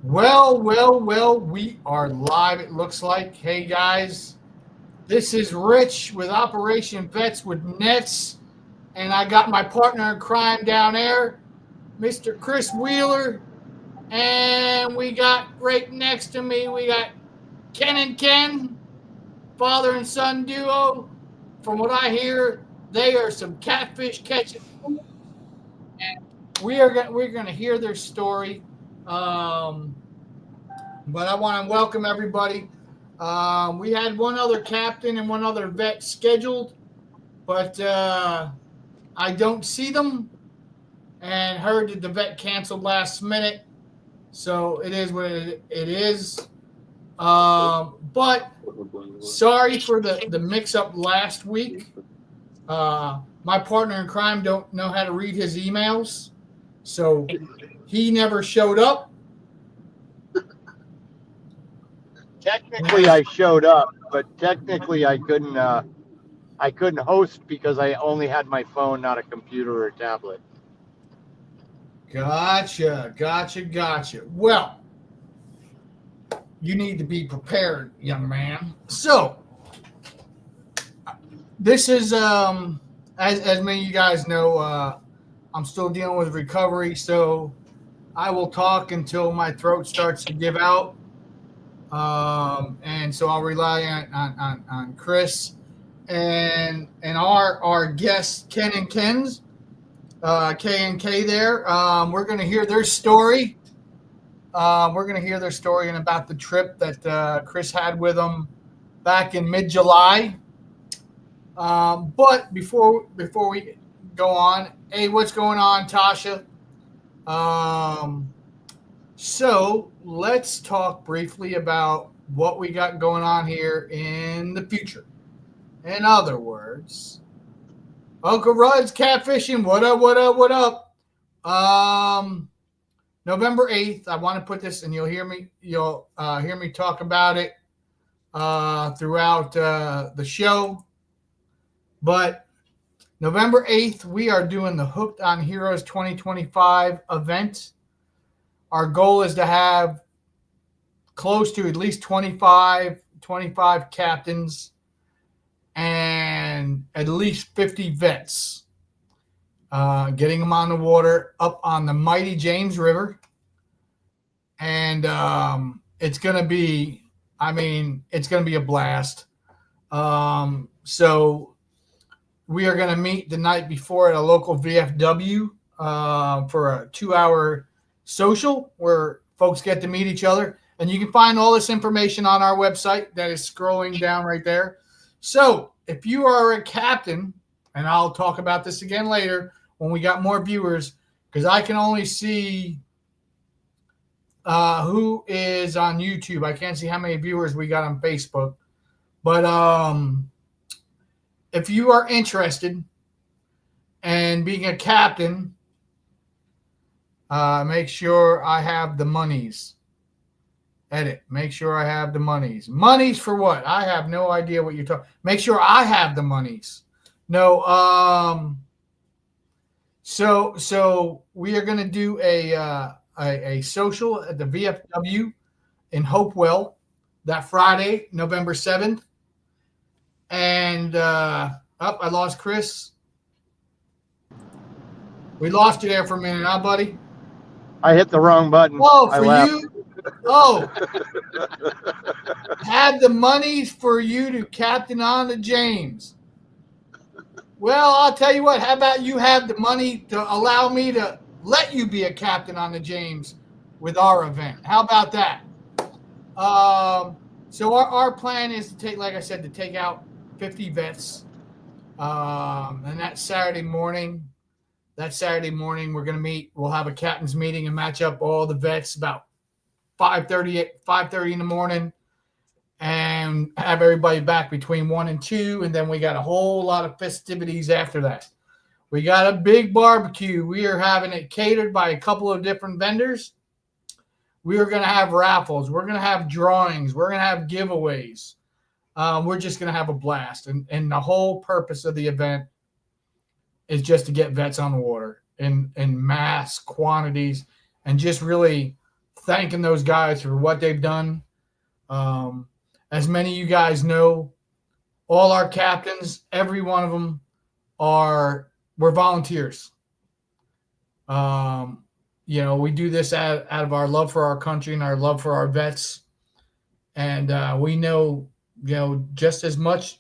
Well, we are live, it looks like. Hey, guys, this is Rich with Operation Vets with Nets, and I got my partner in crime down there, Mr. Chris Wheeler, and we got right next to me, we got Ken and Ken, father and son duo. From what I hear, they are some catfish catching, and we're gonna hear their story. Um, But I want to welcome everybody. We had one other captain and one other vet scheduled, but I don't see them and heard that the vet canceled last minute. So it is what it is. But sorry for the mix-up last week. My partner in crime don't know how to read his emails, so he never showed up. Technically, I showed up, but technically, I couldn't. I couldn't host because I only had my phone, not a computer or tablet. Gotcha. Well, you need to be prepared, young man. So, this is as many of you guys know, I'm still dealing with recovery, so I will talk until my throat starts to give out. And so I'll rely on Chris and our guests Ken and Ken's K and K there. We're going to hear their story. We're going to hear their story and about the trip that Chris had with them back in mid-July. But before we go on, hey, what's going on, Tasha? So let's talk briefly about what we got going on here in the future. In other words, Uncle Rudd's catfishing. What up? November 8th. I want to put this, and you'll hear me talk about it throughout the show. But November 8th, we are doing the Hooked on Heroes 2025 event. Our goal is to have close to at least 25 captains and at least 50 vets, getting them on the water up on the mighty James River. And it's going to be a blast. So we are going to meet the night before at a local VFW for a 2-hour social where folks get to meet each other. And you can find all this information on our website that is scrolling down right there. So if you are a captain, and I'll talk about this again later when we got more viewers, because I can only see who is on YouTube. I can't see how many viewers we got on Facebook. But if you are interested in being a captain, make sure I have the monies. Edit. Make sure I have the monies. Monies for what? I have no idea what you're talking. Make sure I have the monies. No. So we are going to do a social at the VFW in Hopewell that Friday, November 7th. And I lost Chris. We lost you there for a minute, huh, buddy? I hit the wrong button. Oh, for you? Oh. Had the monies for you to captain on the James. Well, I'll tell you what. How about you have the money to allow me to let you be a captain on the James with our event? How about that? So our plan is to take out 50 vets. And that Saturday morning, we're going to meet. We'll have a captain's meeting and match up all the vets about 5:30 in the morning, and have everybody back between 1 and 2. And then we got a whole lot of festivities after that. We got a big barbecue. We are having it catered by a couple of different vendors. We are going to have raffles. We're going to have drawings. We're going to have giveaways. We're just going to have a blast. And the whole purpose of the event is just to get vets on the water in mass quantities and just really thanking those guys for what they've done. As many of you guys know, all our captains, every one of them, we're volunteers. We do this out of our love for our country and our love for our vets, and we know, just as much,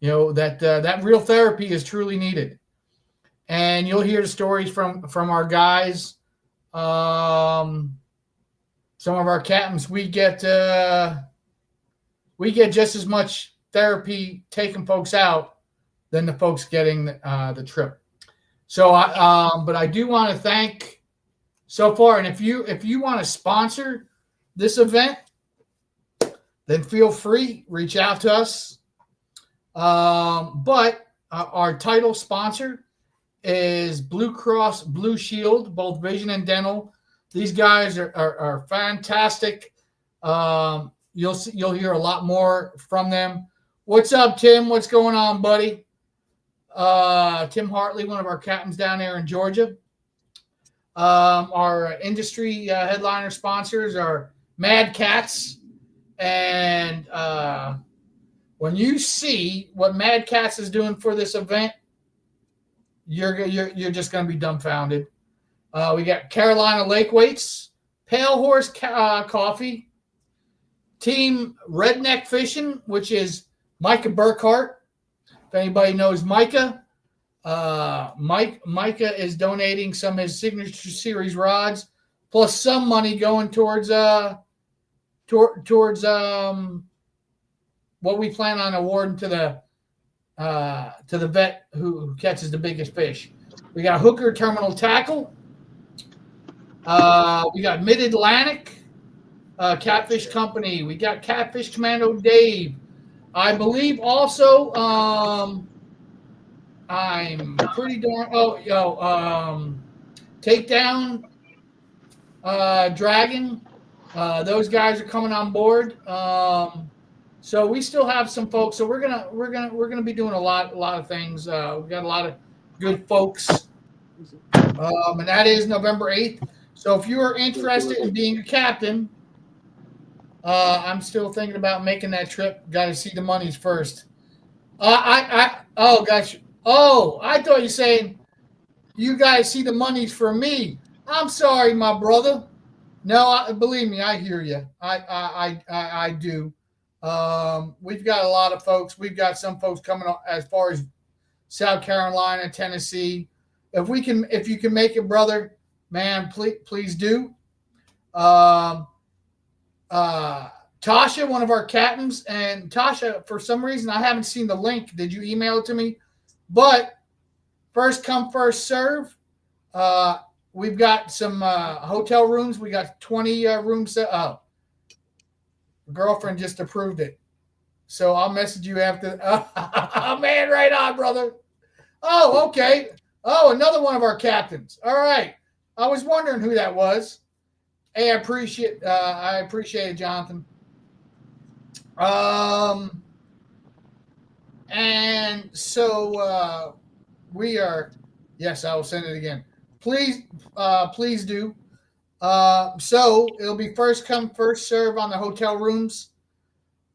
that real therapy is truly needed. And you'll hear the stories from our guys. Some of our captains, we get just as much therapy taking folks out than the folks getting the trip. So, but I do want to thank so far. And if you want to sponsor this event, then feel free, reach out to us. But our title sponsor is Blue Cross Blue Shield, both vision and dental. These guys are fantastic. You'll hear a lot more from them. What's up, Tim? What's going on, buddy? Tim Hartley, one of our captains down there in Georgia. Our industry headliner sponsors are Mad Cats, and when you see what Mad Cats is doing for this event, you're just going to be dumbfounded. We got Carolina Lake Weights, Pale Horse Coffee, Team Redneck Fishing, which is Micah Burkhart. If anybody knows Micah, Micah is donating some of his signature series rods, plus some money going towards what we plan on awarding to the vet who catches the biggest fish. We got Hooker Terminal Tackle. We got Mid-Atlantic Catfish Company. We got Catfish Commando Dave. I believe also I'm pretty darn Takedown Dragon. Those guys are coming on board. So we still have some folks. So we're gonna be doing a lot of things. We got a lot of good folks, and that is November 8th. So if you are interested in being a captain, I'm still thinking about making that trip. Got to see the monies first. I thought you were saying you guys see the monies for me. I'm sorry, my brother. No, believe me, I hear you. I do. We've got a lot of folks. We've got some folks coming up as far as South Carolina, Tennessee. If you can make it, brother, man, please do. Tasha, one of our captains, and Tasha, for some reason, I haven't seen the link. Did you email it to me? But first come, first serve. We've got some hotel rooms. We got 20 rooms. Girlfriend just approved it. So I'll message you after. Oh, man, right on, brother. Oh, okay. Oh, another one of our captains. All right. I was wondering who that was. Hey, I appreciate it, Jonathan. And so we are. Yes, I will send it again. Please do. So it'll be first come, first serve on the hotel rooms.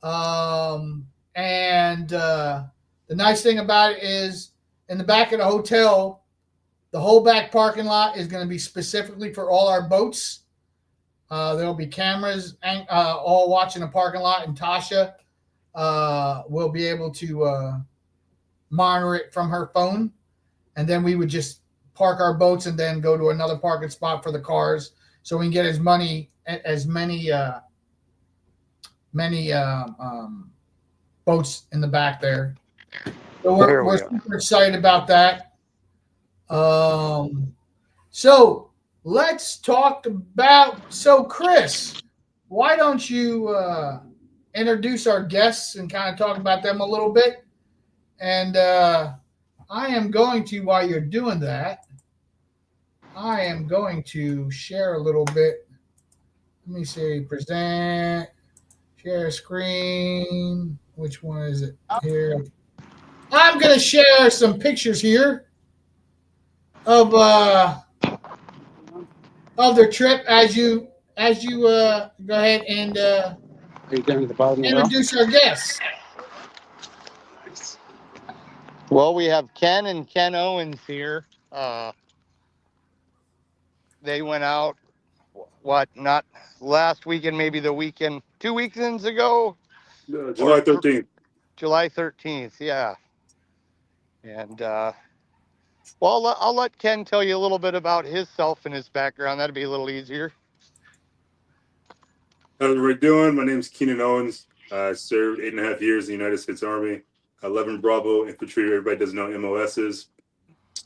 And the nice thing about it is in the back of the hotel, the whole back parking lot is going to be specifically for all our boats. There'll be cameras all watching the parking lot, and Tasha will be able to monitor it from her phone. And then we would just park our boats and then go to another parking spot for the cars, so we can get as many boats in the back there. So we're super excited about that. So let's talk about. So Chris, why don't you introduce our guests and kind of talk about them a little bit? And I am going to, while you're doing that, I am going to share a little bit. Let me see, present, share screen. Which one is it here? I'm going to share some pictures here of their trip. As you as you go ahead and Are you down at the bottom of the well? introduce our guests. Well, we have Ken and Ken Owens here. They went out, not last weekend, maybe the weekend, 2 weekends ago? July 13th. July 13th, yeah. And, well, I'll let Ken tell you a little bit about himself and his background. That'd be a little easier. How's everybody doing? My name is Keenan Owens. I served 8.5 years in the United States Army. 11 Bravo infantry. Everybody doesn't know MOS is.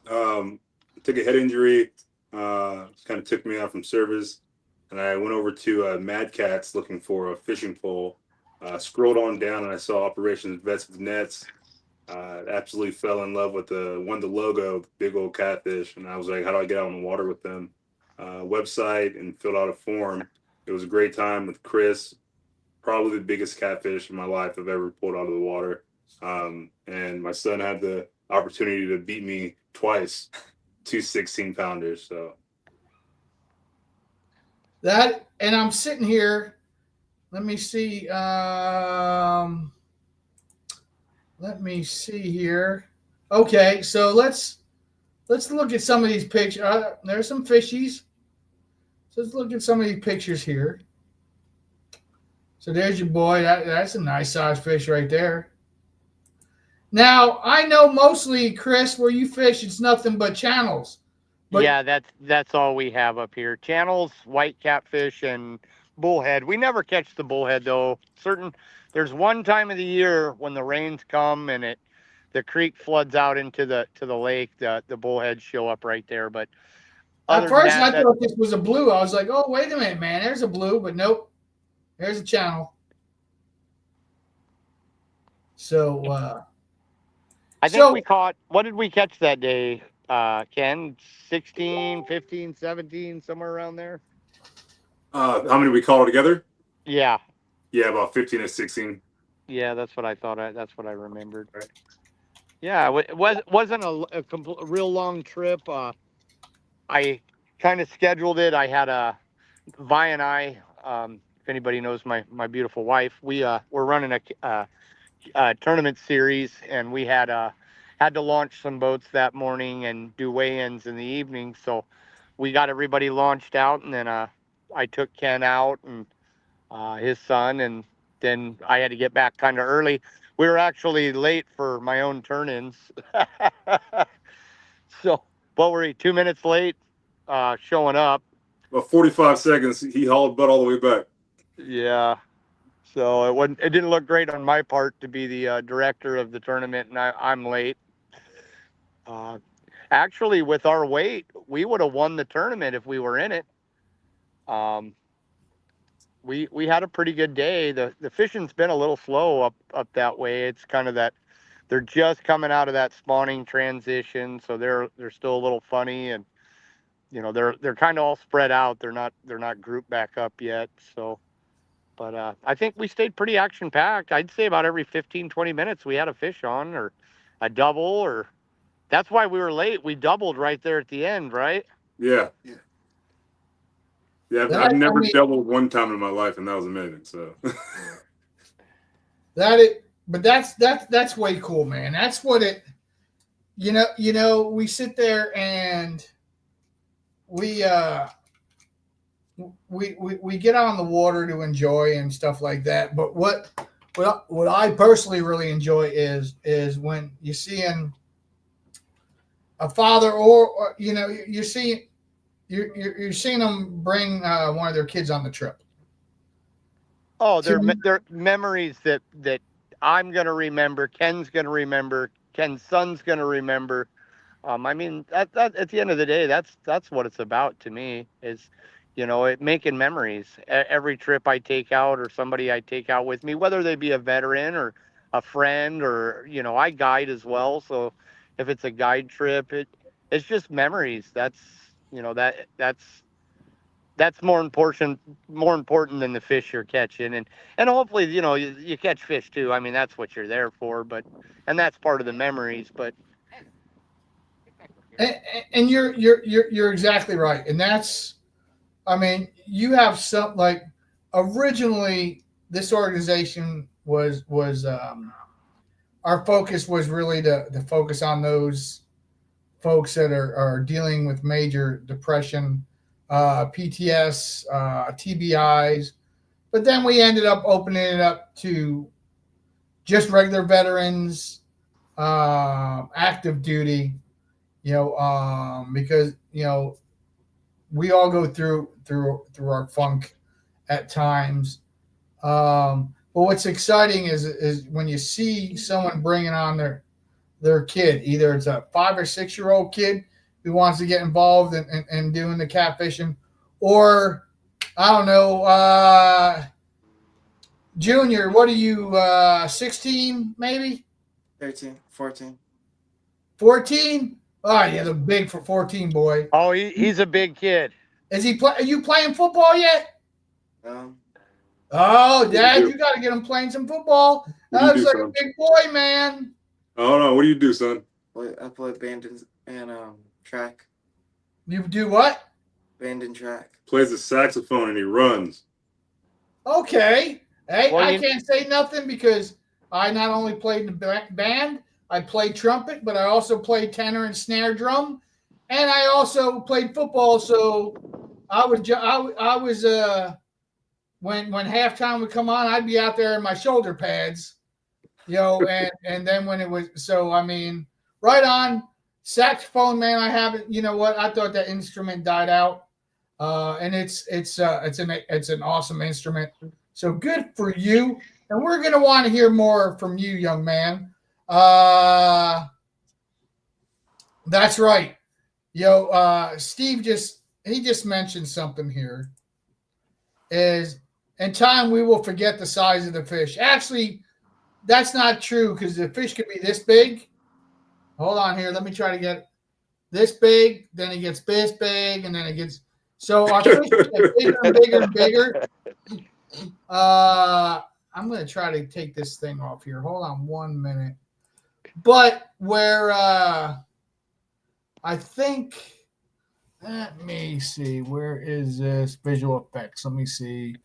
Took a head injury. Kind of took me out from service. And I went over to Mad Cat's looking for a fishing pole. Scrolled on down and I saw Operations Vets with Nets. Absolutely fell in love with the logo, the big old catfish. And I was like, how do I get out on the water with them? Website and filled out a form. It was a great time with Chris, probably the biggest catfish in my life I've ever pulled out of the water. And my son had the opportunity to beat me twice, 2 16-pounders. So That, and I'm sitting here. Let me see. Let me see here. Okay, so let's look at some of these pictures. There's some fishies. So let's look at some of these pictures here. So there's your boy. That's a nice size fish right there. Now, I know mostly, Chris, where you fish, it's nothing but channels. But yeah, that's all we have up here. Channels, white catfish, and bullhead. We never catch the bullhead, though. There's one time of the year when the rains come and the creek floods out into the lake, the bullheads show up right there. But at first, I thought this was a blue. I was like, oh, wait a minute, man. There's a blue, but nope. There's a channel. So, I think we caught, what did we catch that day, Ken? 16, 15, 17, somewhere around there? how many we call together? Yeah. Yeah, about 15 or 16. Yeah, that's what I thought. That's what I remembered. Right. Yeah, it wasn't a real long trip. I kind of scheduled it. I had Vi and I, if anybody knows my beautiful wife, we're running a tournament series, and we had to launch some boats that morning and do weigh-ins in the evening. So we got everybody launched out, and then I took Ken out and his son, and then I had to get back kind of early. We were actually late for my own turn-ins. So what were we, 2 minutes late showing up? About 45 seconds, he hauled butt all the way back. Yeah. So it didn't look great on my part to be the director of the tournament, and I'm late. Actually, with our weight, we would have won the tournament if we were in it. We had a pretty good day. The fishing's been a little slow up that way. It's kind of that they're just coming out of that spawning transition, so they're still a little funny, and they're kind of all spread out. They're not grouped back up yet. So, but I think we stayed pretty action packed. I'd say about every 15, 20 minutes we had a fish on, or a double, or that's why we were late. We doubled right there at the end, right? Yeah. Yeah, I've never doubled one time in my life, and that was amazing. So but that's way cool, man. That's what it. We sit there and we get on the water to enjoy and stuff like that. But what I personally really enjoy is when you seeing a father or you're seeing them bring one of their kids on the trip. Oh, they're memories that I'm gonna remember. Ken's gonna remember. Ken's son's gonna remember. I mean, that at the end of the day, that's what it's about to me. Is making memories. Every trip I take out, or somebody I take out with me, whether they be a veteran or a friend, or I guide as well. So if it's a guide trip, it's just memories. That's that's more important than the fish you're catching, and hopefully you catch fish too. I mean, that's what you're there for, and that's part of the memories. But and you're exactly right, and that's I mean, you have some like originally this organization was our focus was really to focus on those folks that are dealing with major depression, PTS, TBIs. But then we ended up opening it up to just regular veterans, active duty, because we all go through our funk at times. But what's exciting is when you see someone bringing on their kid, either it's a 5 or 6 year old kid who wants to get involved in doing the catfishing, or I don't know, Junior, what are you, 16 maybe? 13, 14. 14? Oh, yeah, the big for 14 boy. Oh, he's a big kid. Are you playing football yet? Um, Oh, Dad, do? you got to get him playing some football. What do That you looks do, like a son? big boy, man. Oh no, what do you do, son? I play band and track. You do what? Band and track. Plays the saxophone and he runs. Okay. Hey, Well, I can't say nothing because I not only played in the band, I played trumpet, but I also played tenor and snare drum, and I also played football. So I was when halftime would come on, I'd be out there in my shoulder pads, and then when it was so I mean, right on saxophone, man. I haven't. You know what? I thought that instrument died out, and it's an awesome instrument. So good for you. And we're going to want to hear more from you, young man. That's right. Steve just mentioned something here. Is in time we will forget the size of the fish. Actually, that's not true because the fish could be this big. Hold on here. Let me try to get this big. Then it gets this big, and then it gets so our fish get bigger and bigger and bigger. I'm going to try to take this thing off here. Hold on 1 minute. But where I think, let me see, where is this visual effects? Let me see.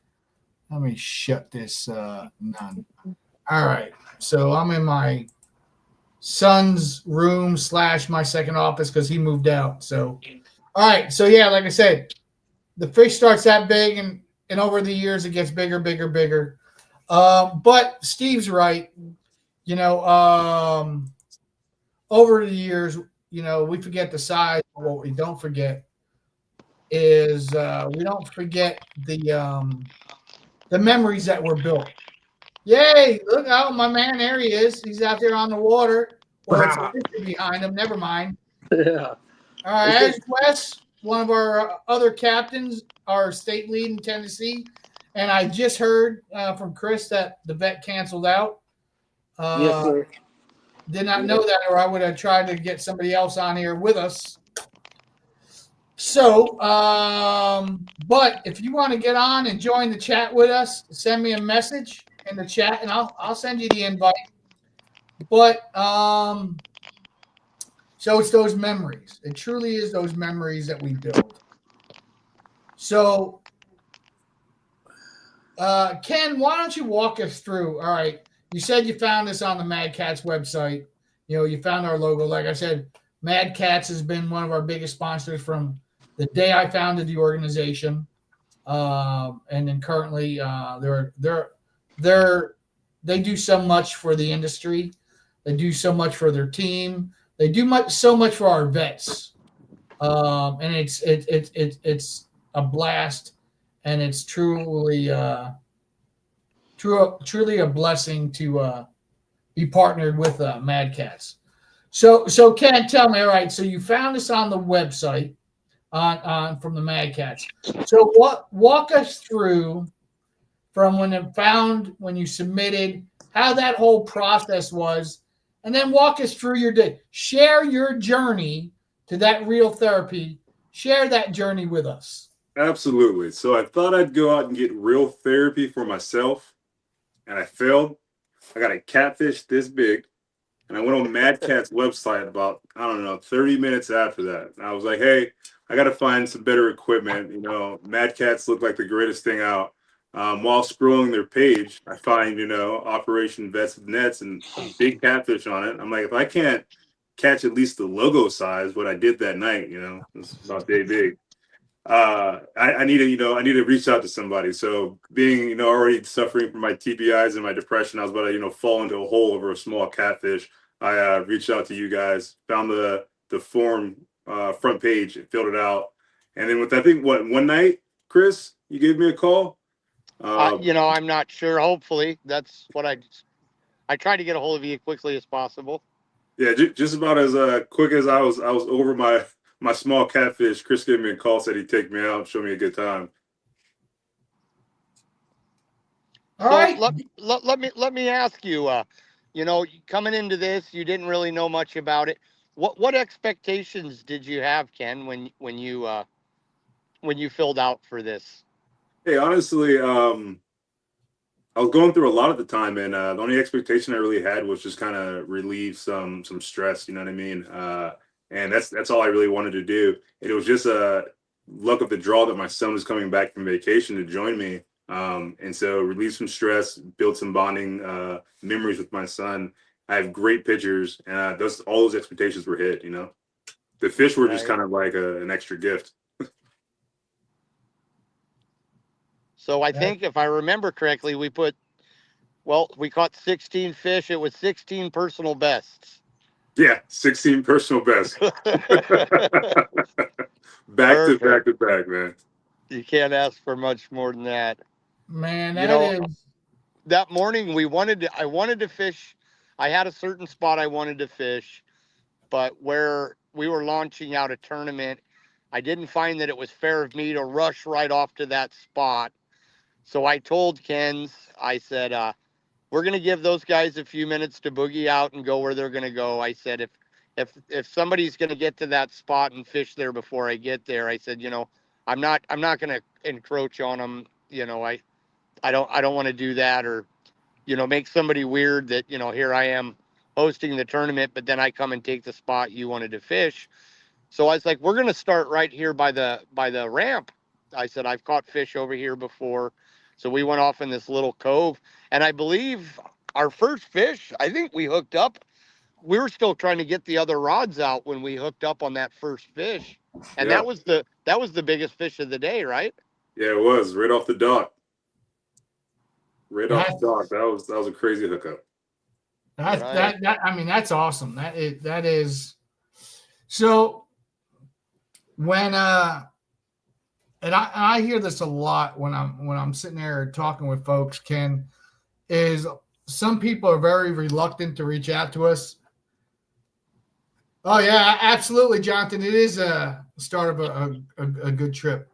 Let me shut this none. All right. So I'm in my son's room / my second office because he moved out. So, all right. So, yeah, like I said, the fish starts that big and over the years it gets bigger, bigger, bigger. But Steve's right. Over the years, we forget the size. But what we don't forget is we don't forget the memories that were built. Yay! Look out, my man! There he is. He's out there on the water. Well, it's a picture behind him. Never mind. Yeah. All right, as Wes, one of our other captains, our state lead in Tennessee, and I just heard from Chris that the vet canceled out. Yes, sir. Did not know that, or I would have tried to get somebody else on here with us. So, but if you want to get on and join the chat with us, send me a message in the chat, and I'll send you the invite. But so it's those memories. It truly is those memories that we build. So, Ken, why don't you walk us through? All right, you said you found this on the Mad Cats website. You found our logo. Like I said, Mad Cats has been one of our biggest sponsors from the day I founded the organization, and then currently they do so much for the industry. They do so much for their team. They do so much for our vets, and it's a blast, and it's truly a blessing to be partnered with Mad Cats. So Ken, tell me, all right. So you found us on the website on from the Mad Cats. So walk us through from when you submitted, how that whole process was, and then walk us through your day. Share your journey to that real therapy. Share that journey with us. Absolutely. So I thought I'd go out and get real therapy for myself, and I failed. I got a catfish this big, and I went on Mad Cat's website about, 30 minutes after that. And I was like, hey, I got to find some better equipment. You know, Mad Cats look like the greatest thing out. While scrolling their page, I find, you know, Operation Vets with Nets and big catfish on it. I'm like, if I can't catch at least the logo size, what I did that night, you know, it's about day big. I need to, you know, I need to reach out to somebody. So being, you know, already suffering from my TBIs and my depression, I was about to, you know, fall into a hole over a small catfish. I reached out to you guys, found the form front page, filled it out, and then with I think what one night, Chris, you gave me a call. You know, I'm not sure. Hopefully, that's what I try to get a hold of you as quickly as possible. Yeah, just about as quick as I was over my small catfish. Chris gave me a call, said he'd take me out, show me a good time. All So right. let me ask you. You know, coming into this, you didn't really know much about it. What expectations did you have, Ken, when you filled out for this? Hey, honestly, I was going through a lot at the time, and the only expectation I really had was just kind of relieve some stress. You know what I mean? And that's all I really wanted to do. And it was just a luck of the draw that my son was coming back from vacation to join me. And so relieve some stress, build some bonding memories with my son. I have great pictures, and all those expectations were hit. You know, the fish were just Right. kind of like an extra gift. So I think if I remember correctly, we caught 16 fish. It was 16 personal bests. Yeah, 16 personal bests. back to back to back, man. You can't ask for much more than that. Man, You that know, is. that morning I wanted to fish. I had a certain spot I wanted to fish, but where we were launching out a tournament, I didn't find that it was fair of me to rush right off to that spot. So I told Ken's, I said, we're going to give those guys a few minutes to boogie out and go where they're going to go. I said, if somebody's going to get to that spot and fish there before I get there, I said, you know, I'm not going to encroach on them. You know, I don't want to do that, or, you know, make somebody weird that, you know, here I am hosting the tournament, but then I come and take the spot you wanted to fish. So I was like, we're going to start right here by the ramp. I said, I've caught fish over here before. So we went off in this little cove, and I believe our first fish, I think we hooked up. We were still trying to get the other rods out when we hooked up on that first fish. And Yeah. that was the biggest fish of the day, right? Yeah, it was right off the dock. Right off That's- the dock. That was a crazy hookup. That's Right. that I mean, that's awesome. That is. So when and I hear this a lot when I'm sitting there talking with folks, Ken, is some people are very reluctant to reach out to us. Oh yeah, absolutely, Jonathan. It is a start of a good trip.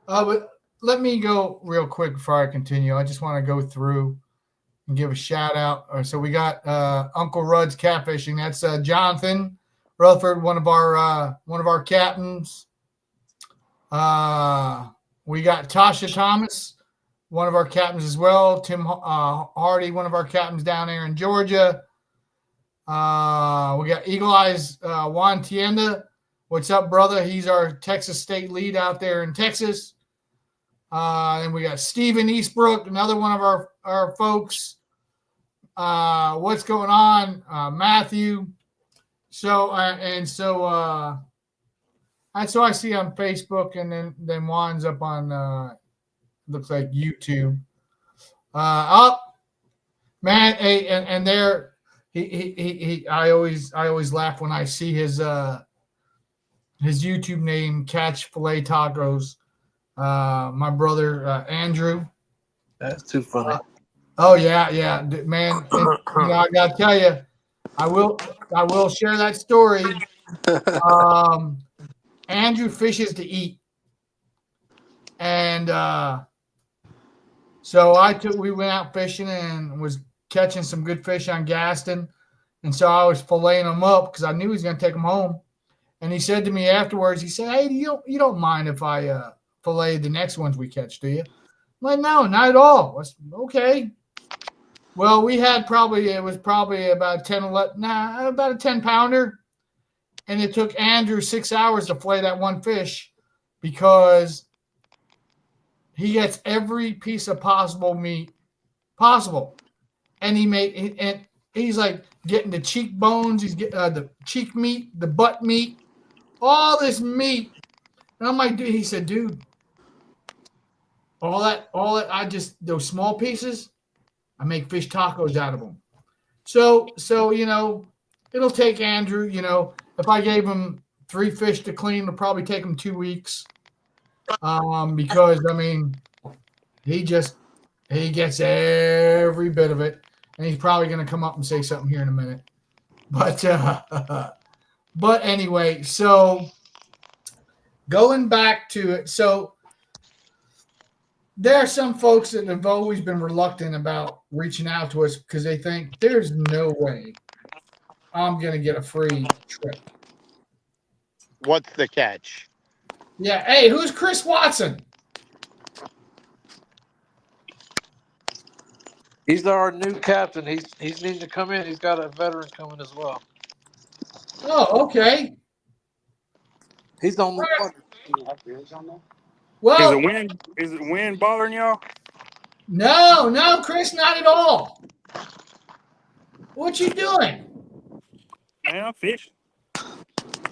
But let me go real quick before I continue. I just want to go through and give a shout out. So we got Uncle Rudd's Catfishing. That's Jonathan Rutherford, one of our captains. We got Tasha Thomas, one of our captains as well. Tim Hardy, one of our captains down there in Georgia. We got Eagle Eyes Juan Tienda. What's up, brother? He's our Texas State lead out there in Texas. And we got Stephen Eastbrook, another one of our folks. What's going on, Matthew? So that's what I see on Facebook, and then Juan's up on looks like YouTube. Man, hey, and there he I always laugh when I see his YouTube name, Catch Filet Tacos. My brother Andrew. That's too funny. Oh yeah, man. And, you know, I gotta tell you, I will share that story. Andrew fishes to eat, and so we went out fishing and was catching some good fish on Gaston, and so I was filleting them up because I knew he was gonna take them home. And he said to me afterwards, he said, "Hey, you don't mind if I fillet the next ones we catch, do you?" I'm like, "No, not at all." I said, okay. Well, we had it was probably about 10, 11, about a 10 pounder. And it took Andrew 6 hours to fillet that one fish. because he gets every piece of possible meat possible, and he's like getting the cheekbones, he's getting the cheek meat, the butt meat, all this meat, and I'm like, dude, he said, dude, all that, I just those small pieces, I make fish tacos out of them. So it'll take Andrew, if I gave him 3 fish to clean, it'll probably take him 2 weeks. Because he gets every bit of it, and he's probably going to come up and say something here in a minute. But anyway, so going back to it, so there are some folks that have always been reluctant about reaching out to us because they think there's no way I'm going to get a free trip. What's the catch? Yeah. Hey, who's Chris Watson? He's our new captain. He's needing to come in. He's got a veteran coming as well. Oh, okay. He's on the water. Well, Is it wind bothering y'all? no, Chris, not at all. What you doing? Man, I'm fishing.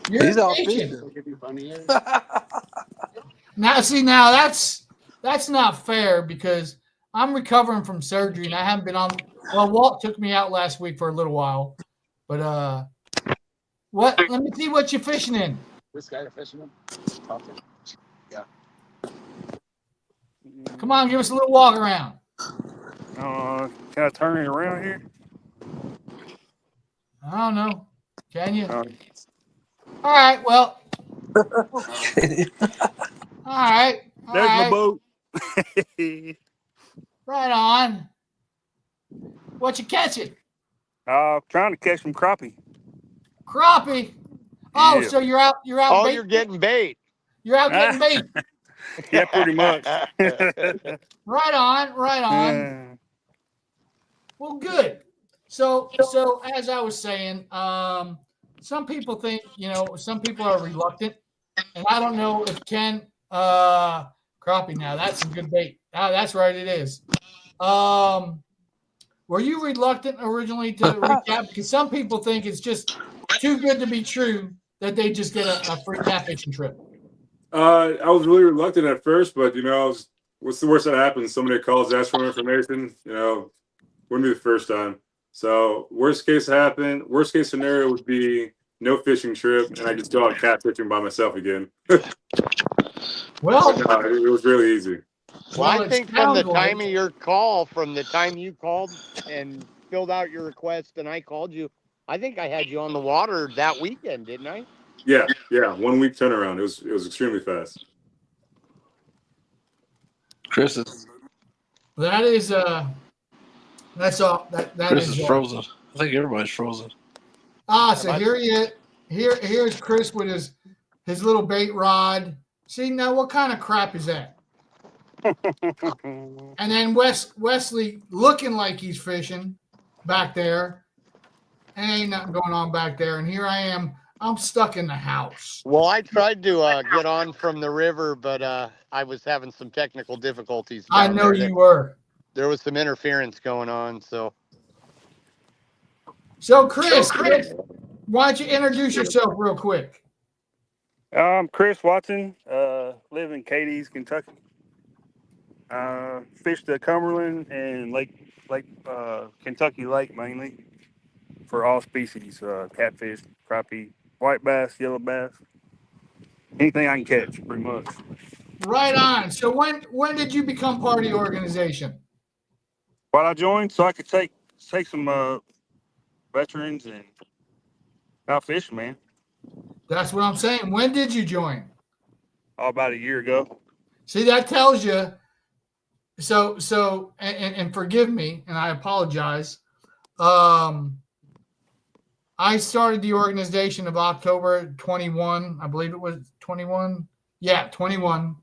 He's out fishing. fishing. Now that's not fair because I'm recovering from surgery and I haven't been on. Well, Walt took me out last week for a little while, but what? Let me see what you're fishing in. This guy fishing in? Yeah. Come on, give us a little walk around. Can I turn it around here? I don't know. Can you? Uh, All right. Well. All right. All There's my right. boat. Right on. What you catching? Trying to catch some crappie. Crappie. Oh, Yeah. so you're out. You're out. Oh, bait- you're getting bait. You're out getting bait. Yeah, pretty much. Right on. Right on. Well, good. So as I was saying, some people think, some people are reluctant, and I don't know if Ken crappie. Now that's some good bait. That's right, it is. Were you reluctant originally to reach out? Because some people think it's just too good to be true that they just get a free catfishing trip. I was really reluctant at first, but what's the worst that happens? Somebody calls, asks for information. Wouldn't be the first time. So worst case scenario would be no fishing trip, and I just go out catfishing by myself again. Well, it was really easy. Well, I think from the time like, of your call, from the time you called and filled out your request and I called you, I think I had you on the water that weekend, didn't I? Yeah. 1 week turnaround. It was extremely fast. Chris is that's all. That Chris is is frozen. I think everybody's frozen. So here's Chris with his little bait rod. See, now what kind of crap is that? And then Wesley looking like he's fishing back there. Ain't nothing going on back there. And here I am. I'm stuck in the house. Well, I tried to get on from the river, but I was having some technical difficulties. I know you were. There was some interference going on, so. So Chris, why don't you introduce yourself real quick? I'm Chris Watson. Live in Cadiz, Kentucky. Fish the Cumberland and Kentucky Lake mainly for all species: catfish, crappie, white bass, yellow bass, anything I can catch, pretty much. Right on. So when did you become part of the organization? Why I joined so I could take some veterans and out fishing, man. That's what I'm saying. When did you join? About a year ago. See, that tells you. So, and forgive me, and I apologize. I started the organization of October 21. I believe it was 21. Yeah, 21.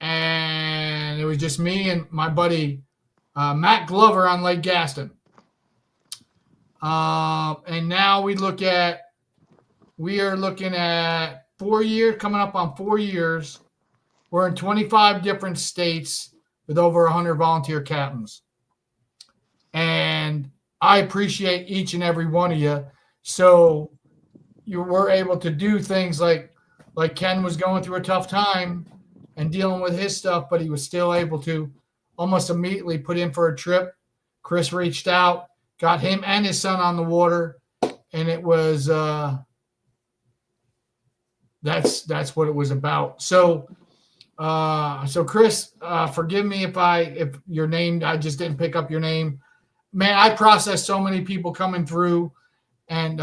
And it was just me and my buddy Matt Glover on Lake Gaston. And now we are looking at 4 years, coming up on 4 years. We're in 25 different states with over 100 volunteer captains. And I appreciate each and every one of you. So you were able to do things like Ken was going through a tough time and dealing with his stuff, but he was still able to almost immediately put in for a trip. Chris reached out, got him and his son on the water, and it was that's what it was about. So Chris, forgive me if your name, I just didn't pick up your name. Man, I processed so many people coming through, and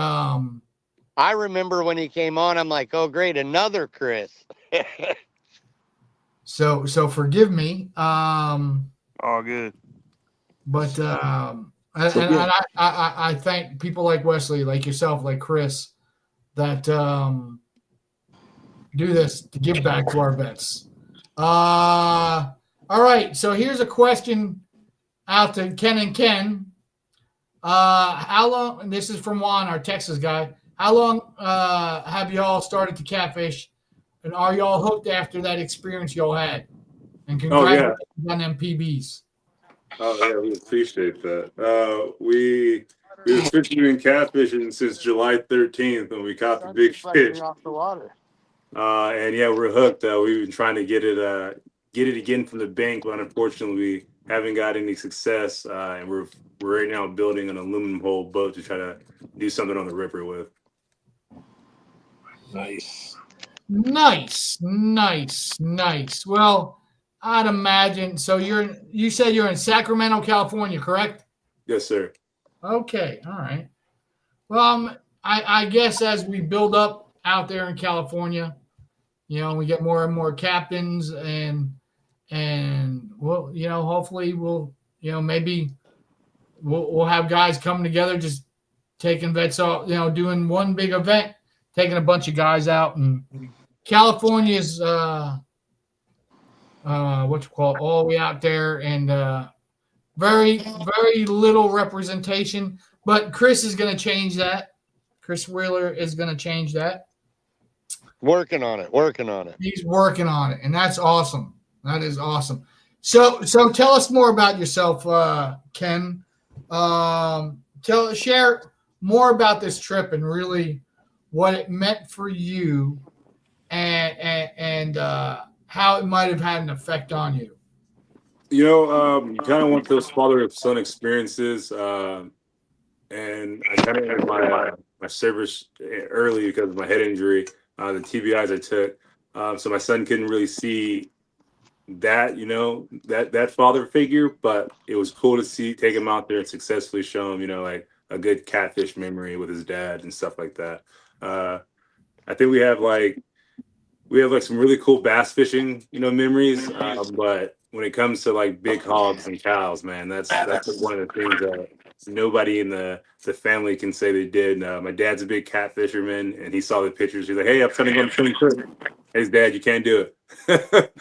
I remember when he came on, I'm like, oh great, another Chris. so forgive me. All good. But and I thank people like Wesley, like yourself, like Chris, that do this to give back to our vets. All right, so here's a question out to Ken and Ken. How long? And this is from Juan, our Texas guy. How long have y'all started to catfish, and are y'all hooked after that experience y'all had? And congratulations on them PBs. Oh yeah, we appreciate that. We've been doing catfishing since July 13th when we caught the big fish. Off the water. And yeah, we're hooked. We've been trying to get it again from the bank, but unfortunately we haven't got any success. And we're right now building an aluminum hull boat to try to do something on the Ripper with. Nice. Well, I'd imagine. So you said you're in Sacramento, California, correct? Yes, sir. Okay. All right. Well, I guess as we build up out there in California, we get more and more captains, and we'll, hopefully maybe we'll have guys come together, just taking vets off, doing one big event, taking a bunch of guys out. And California's all the way out there, and very, very little representation. But Chris is going to change that. Chris Wheeler is going to change that. Working on it. He's working on it, and that's awesome. That is awesome. So tell us more about yourself, Ken. Share more about this trip and really what it meant for you, and how it might have had an effect on you. You kind of want those father of son experiences, and I kind of had my service early because of my head injury, the TBIs I took. So my son couldn't really see that, that father figure, but it was cool to take him out there and successfully show him, like a good catfish memory with his dad and stuff like that. I think we have some really cool bass fishing, memories. But when it comes to like big hogs and cows, man, that's one of the things that nobody in the family can say they did. My dad's a big cat fisherman, and he saw the pictures. He's like, "Hey, I'm trying to go on swimming trip." Hey, Dad, you can't do it.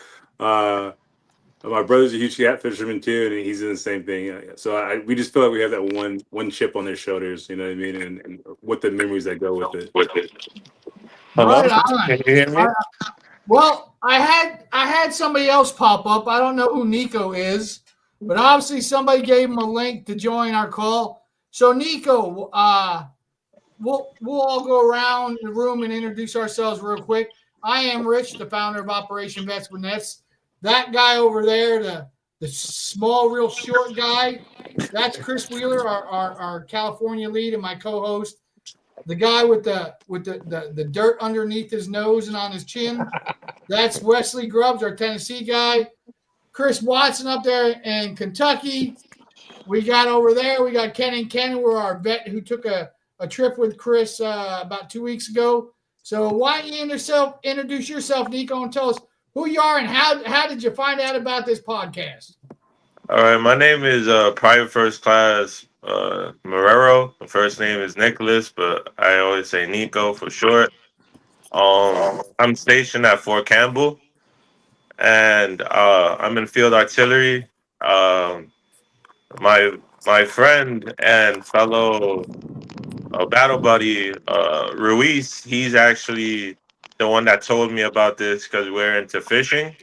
My brother's a huge cat fisherman too, and he's in the same thing. So we just feel like we have that one chip on their shoulders, you know what I mean, and what the memories that go with it. Hello? Right on. Can you hear me? Well, I had somebody else pop up. I don't know who Nico is, but obviously somebody gave him a link to join our call. So Nico, we'll all go around the room and introduce ourselves real quick. I am Rich, the founder of Operation Vets with Nets. That guy over there, the small, real short guy, that's Chris Wheeler, our California lead and my co-host. The guy with the dirt underneath his nose and on his chin, that's Wesley Grubbs, our Tennessee guy. Chris Watson up there in Kentucky. We got over there, we got Ken and Ken, who are our vet who took a trip with Chris about 2 weeks ago. So why don't you introduce yourself, Nico, and tell us who you are and how did you find out about this podcast? All right, my name is Private First Class Marrero. The first name is Nicholas, but I always say Nico for short. I'm stationed at Fort Campbell, and I'm in field artillery. My friend and fellow battle buddy Ruiz, he's actually the one that told me about this because we're into fishing,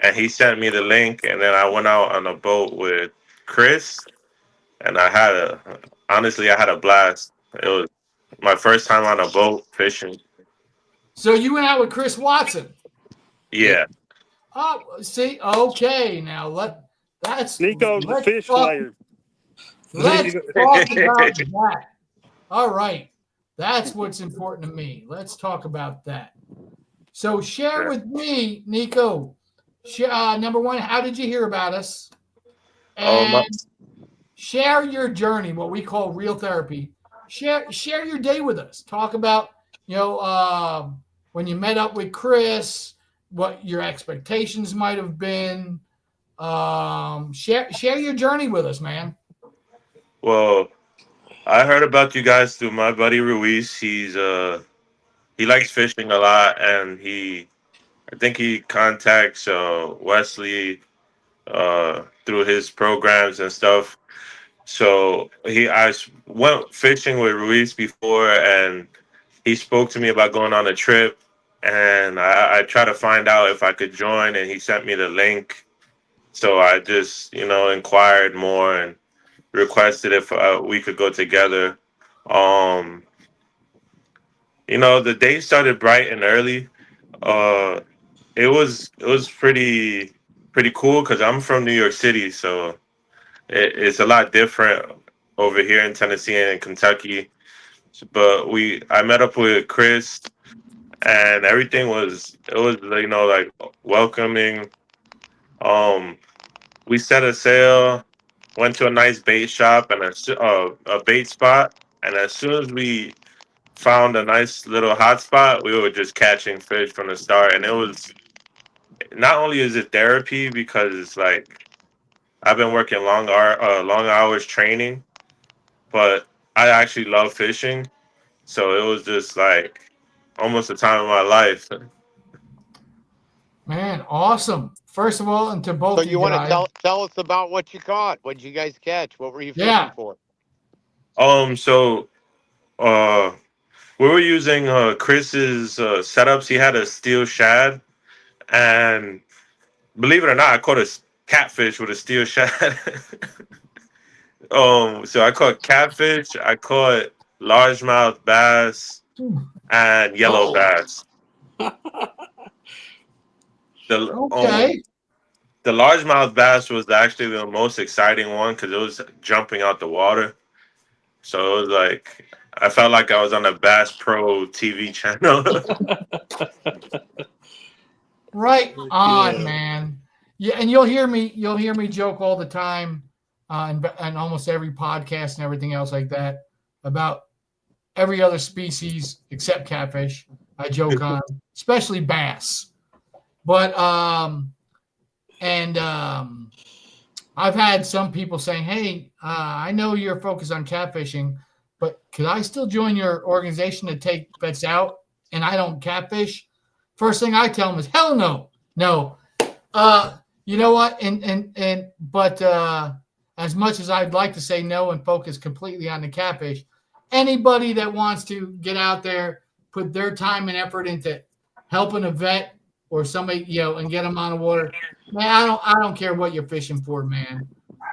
and he sent me the link, and then I went out on a boat with Chris, and honestly, I had a blast. It was my first time on a boat fishing. So you went out with Chris Watson. Yeah. Oh, see, okay. Now Nico's the fish slayer. Let's talk about that. All right. That's what's important to me. Let's talk about that. So share with me, Nico. Number one, how did you hear about us? And share your journey, what we call real therapy. Share your day with us. Talk about, when you met up with Chris, what your expectations might have been. Share your journey with us, man. Well, I heard about you guys through my buddy Ruiz. He likes fishing a lot, and I think he contacts Wesley through his programs and stuff. So I went fishing with Ruiz before, and he spoke to me about going on a trip, and I tried to find out if I could join, and he sent me the link. So I just, inquired more and requested if we could go together. The day started bright and early. It was pretty cool because I'm from New York City, so it's a lot different over here in Tennessee and in Kentucky. But I met up with Chris, and everything was like welcoming. We set a sail, went to a nice bait shop and a bait spot, and as soon as we found a nice little hot spot, we were just catching fish from the start. And it was, not only is it therapy because it's like I've been working long hours training, but I actually love fishing. So it was just like almost the time of my life. Man, awesome. First of all, and to both So of you want guys. to tell us about what you caught? What did you guys catch? What were you fishing for? So we were using Chris's setups. He had a steel shad, and believe it or not, I caught a catfish with a steel shad. So I caught catfish, I caught largemouth bass, and yellow bass. Okay. The largemouth bass was actually the most exciting one because it was jumping out the water. So it was like I felt like I was on a Bass Pro TV channel. Right on, man. Yeah, and you'll hear me joke all the time, and almost every podcast and everything else like that about every other species except catfish. I joke on, especially bass. But I've had some people saying, "Hey, I know you're focused on catfishing, but could I still join your organization to take vets out and I don't catfish?" First thing I tell them is, "Hell no, no." You know what? But as much as I'd like to say no and focus completely on the catfish, anybody that wants to get out there, put their time and effort into helping a vet or somebody, and get them on the water, man, I don't care what you're fishing for, man.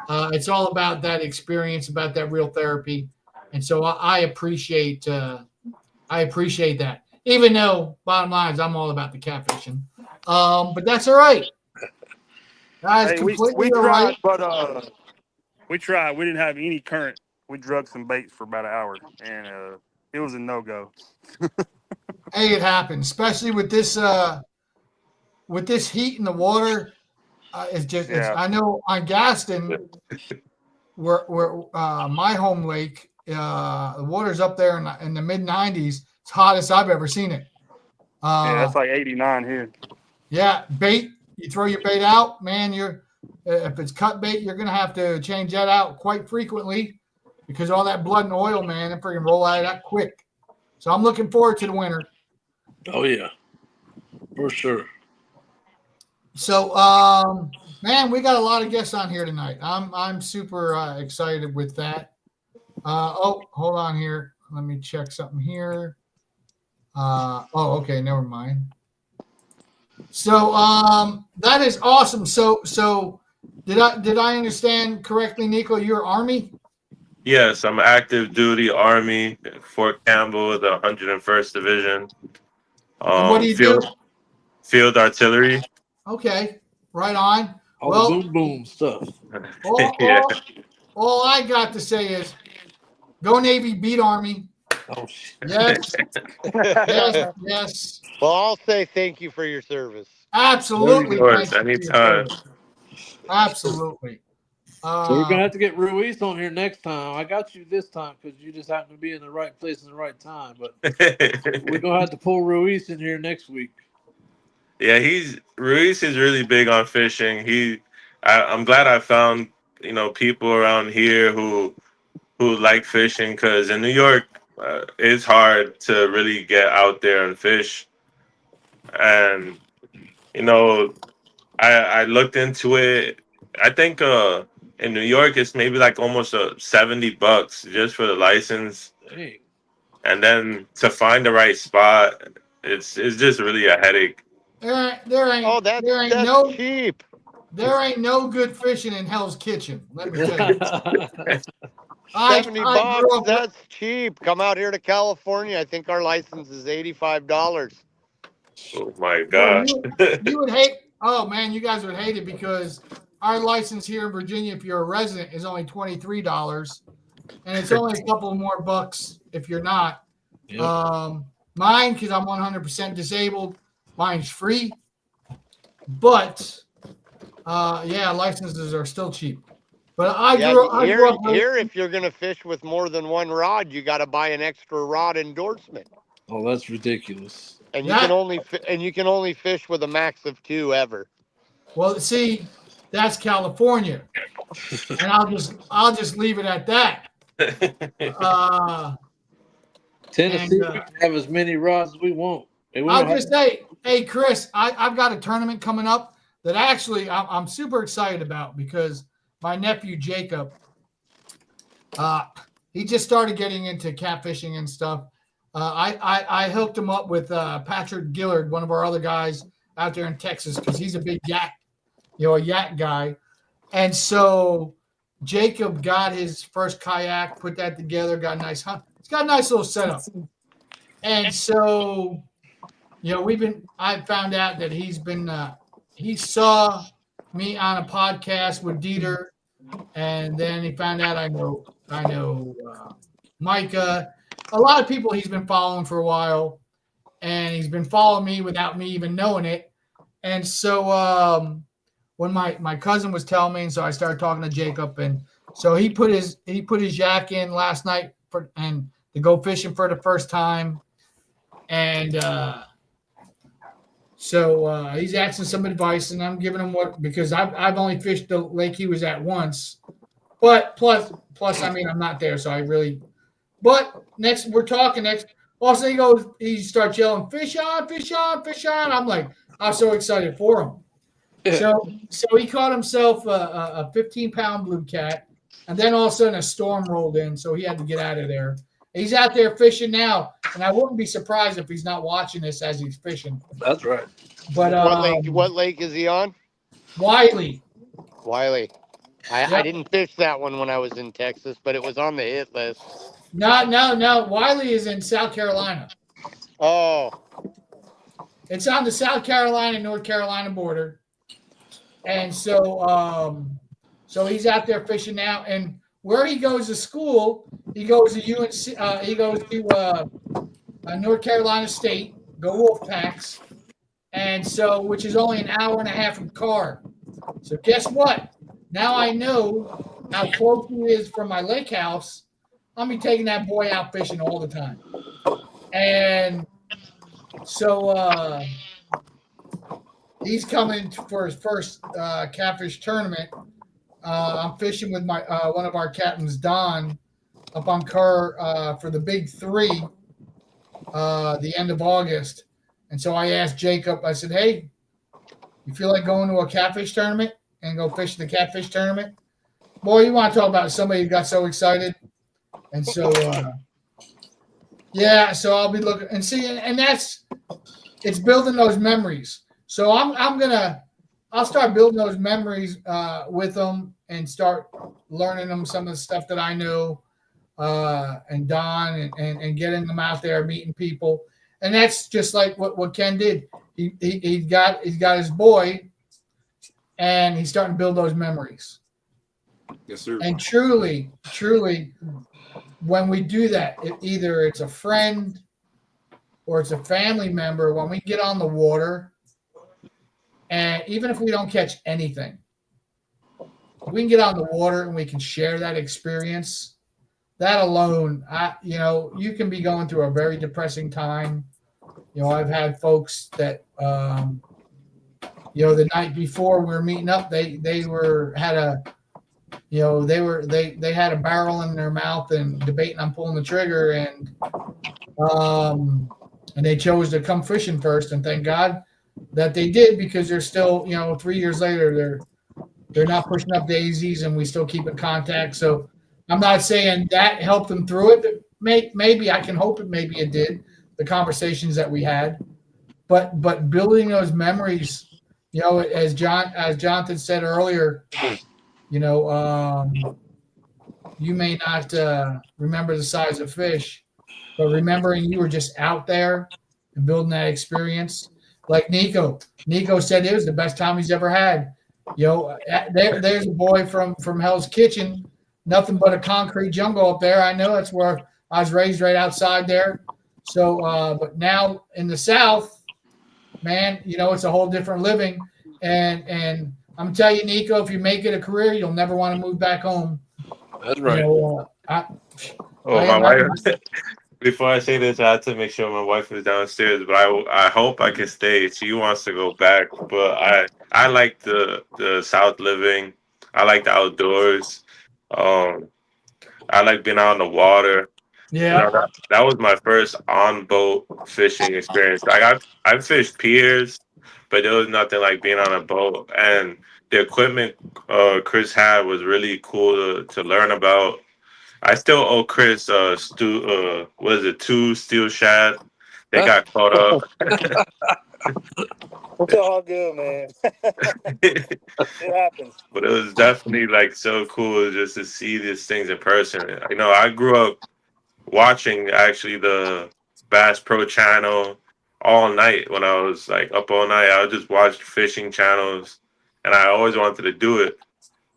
It's all about that experience, about that real therapy, and so I appreciate that. Even though, bottom line is, I'm all about the catfishing, but that's all right. Guys, Hey, completely we all tried, right. but we tried. We didn't have any current. We drug some baits for about an hour, and it was a no-go. Hey, it happens, especially with this heat in the water. It's just, I know on Gaston, where my home lake, the water's up there in the mid 90s. It's hottest I've ever seen it. Yeah, that's like 89 here. Yeah, bait. You throw your bait out, man. If it's cut bait, you're gonna have to change that out quite frequently because all that blood and oil, man, it freaking roll out of that quick. So I'm looking forward to the winter. Oh yeah, for sure. So, man, we got a lot of guests on here tonight. I'm super excited with that. Hold on here. Let me check something here. Okay, never mind. So that is awesome. So did I understand correctly, Nico? You're Army? Yes, I'm active duty Army, Fort Campbell, the 101st Division. And what do you do? Field artillery. Okay, right on. All Well, the boom boom stuff. all, Yeah. all I got to say is go Navy, beat Army. Oh shit. Yes, yes, yes. Well, I'll say thank you for your service. Absolutely. Of course, Thank you for your anytime. service. Absolutely. So we're gonna have to get Ruiz on here next time. I got you this time because you just happen to be in the right place in the right time. But we're gonna have to pull Ruiz in here next week. Yeah, Ruiz is really big on fishing. I'm glad I found people around here who like fishing, because in New York it's hard to really get out there and fish. And I looked into it. I think in New York it's maybe like almost $70 just for the license, Dang. and then to find the right spot, it's just really a headache. There ain't Oh, that's no cheap. there ain't no good fishing in Hell's Kitchen. Let me tell you. $70. grew up. That's cheap. Come out here to California. I think our license is $85. Oh my Well, gosh. you would hate. Oh man, you guys would hate it because our license here in Virginia, if you're a resident, is only $23, and it's only a couple more bucks if you're not. Yep. Mine, because I'm 100% disabled, mine's free. But yeah, licenses are still cheap. But I grew up here, if you're going to fish with more than one rod, you got to buy an extra rod endorsement. Oh, that's ridiculous. And you can only fish with a max of 2 ever. Well, see, that's California, and I'll just leave it at that. Tennessee, we can have as many rods as we want. I'll just say, hey, Chris, I've got a tournament coming up that actually I'm super excited about because my nephew Jacob, he just started getting into catfishing and stuff. I hooked him up with Patrick Gillard, one of our other guys out there in Texas, because he's a big yak guy. And so Jacob got his first kayak, put that together, got a nice hunt. It's got a nice little setup. And so, I found out that he saw me on a podcast with Dieter, and then he found out I know Micah. A lot of people he's been following for a while, and he's been following me without me even knowing it. And so when my cousin was telling me, and so I started talking to Jacob, and so he put his yak in last night to go fishing for the first time, and so he's asking some advice, and I'm giving him because I've only fished the lake he was at once, but plus I mean I'm not there, so I really. But we're talking next. Also, he starts yelling, "Fish on, fish on, fish on!" I'm like, I'm so excited for him. Yeah. So he caught himself a 15-pound blue cat, and then all of a sudden a storm rolled in, so he had to get out of there. He's out there fishing now, and I wouldn't be surprised if he's not watching this as he's fishing. That's right. But what lake is he on? Wiley. I didn't fish that one when I was in Texas, but it was on the hit list. No. Wiley is in South Carolina. Oh. It's on the South Carolina, North Carolina border. And so he's out there fishing now. And where he goes to school, he goes to UNC, he goes to North Carolina State, go Wolfpacks. And so, which is only an hour and a half in car. So guess what? Now I know how close he is from my lake house. I'll be taking that boy out fishing all the time. And so he's coming for his first catfish tournament. I'm fishing with my one of our captains, Don, up on Kerr for the Big 3 the end of August. And so I asked Jacob, I said, hey, you feel like going to a catfish tournament and go fish the catfish tournament? Boy, you want to talk about somebody who got so excited. And so Yeah, so I'll be looking and see, and it's building those memories. So I'll start building those memories with them and start learning them some of the stuff that I know, and Don and getting them out there meeting people. And that's just like what Ken did. He's got his boy, and he's starting to build those memories. Yes, sir. And truly, when we do that, either it's a friend or it's a family member, when we get on the water, and even if we don't catch anything, we can get on the water and we can share that experience. That alone, you can be going through a very depressing time. I've had folks that, the night before we were meeting up, they had a barrel in their mouth and debating on pulling the trigger, and they chose to come fishing first, and thank God that they did, because they're still 3 years later they're not pushing up daisies, and we still keep in contact. So I'm not saying that helped them through it. Maybe I can hope maybe it did, the conversations that we had, but building those memories, as Jonathan said earlier, you may not remember the size of fish, but remembering you were just out there and building that experience. Like Nico said, it was the best time he's ever had. There's a boy from Hell's Kitchen, nothing but a concrete jungle up there. I know that's where I was raised, right outside there. So, but now in the South, man, it's a whole different living. And I'm telling you, Nico, if you make it a career, you'll never want to move back home. That's right. My wife. Before I say this, I have to make sure my wife is downstairs. But I hope I can stay. She wants to go back, but I like the South living. I like the outdoors. I like being out on the water. Yeah. That was my first on boat fishing experience. Like I've fished piers, but there was nothing like being on a boat. And the equipment Chris had was really cool to learn about. I still owe Chris two steel shad. They got caught up. It's all good, man. It happens. But it was definitely like so cool just to see these things in person. I grew up watching actually the Bass Pro channel all night. When I was like up all night, I would just watch fishing channels, and I always wanted to do it.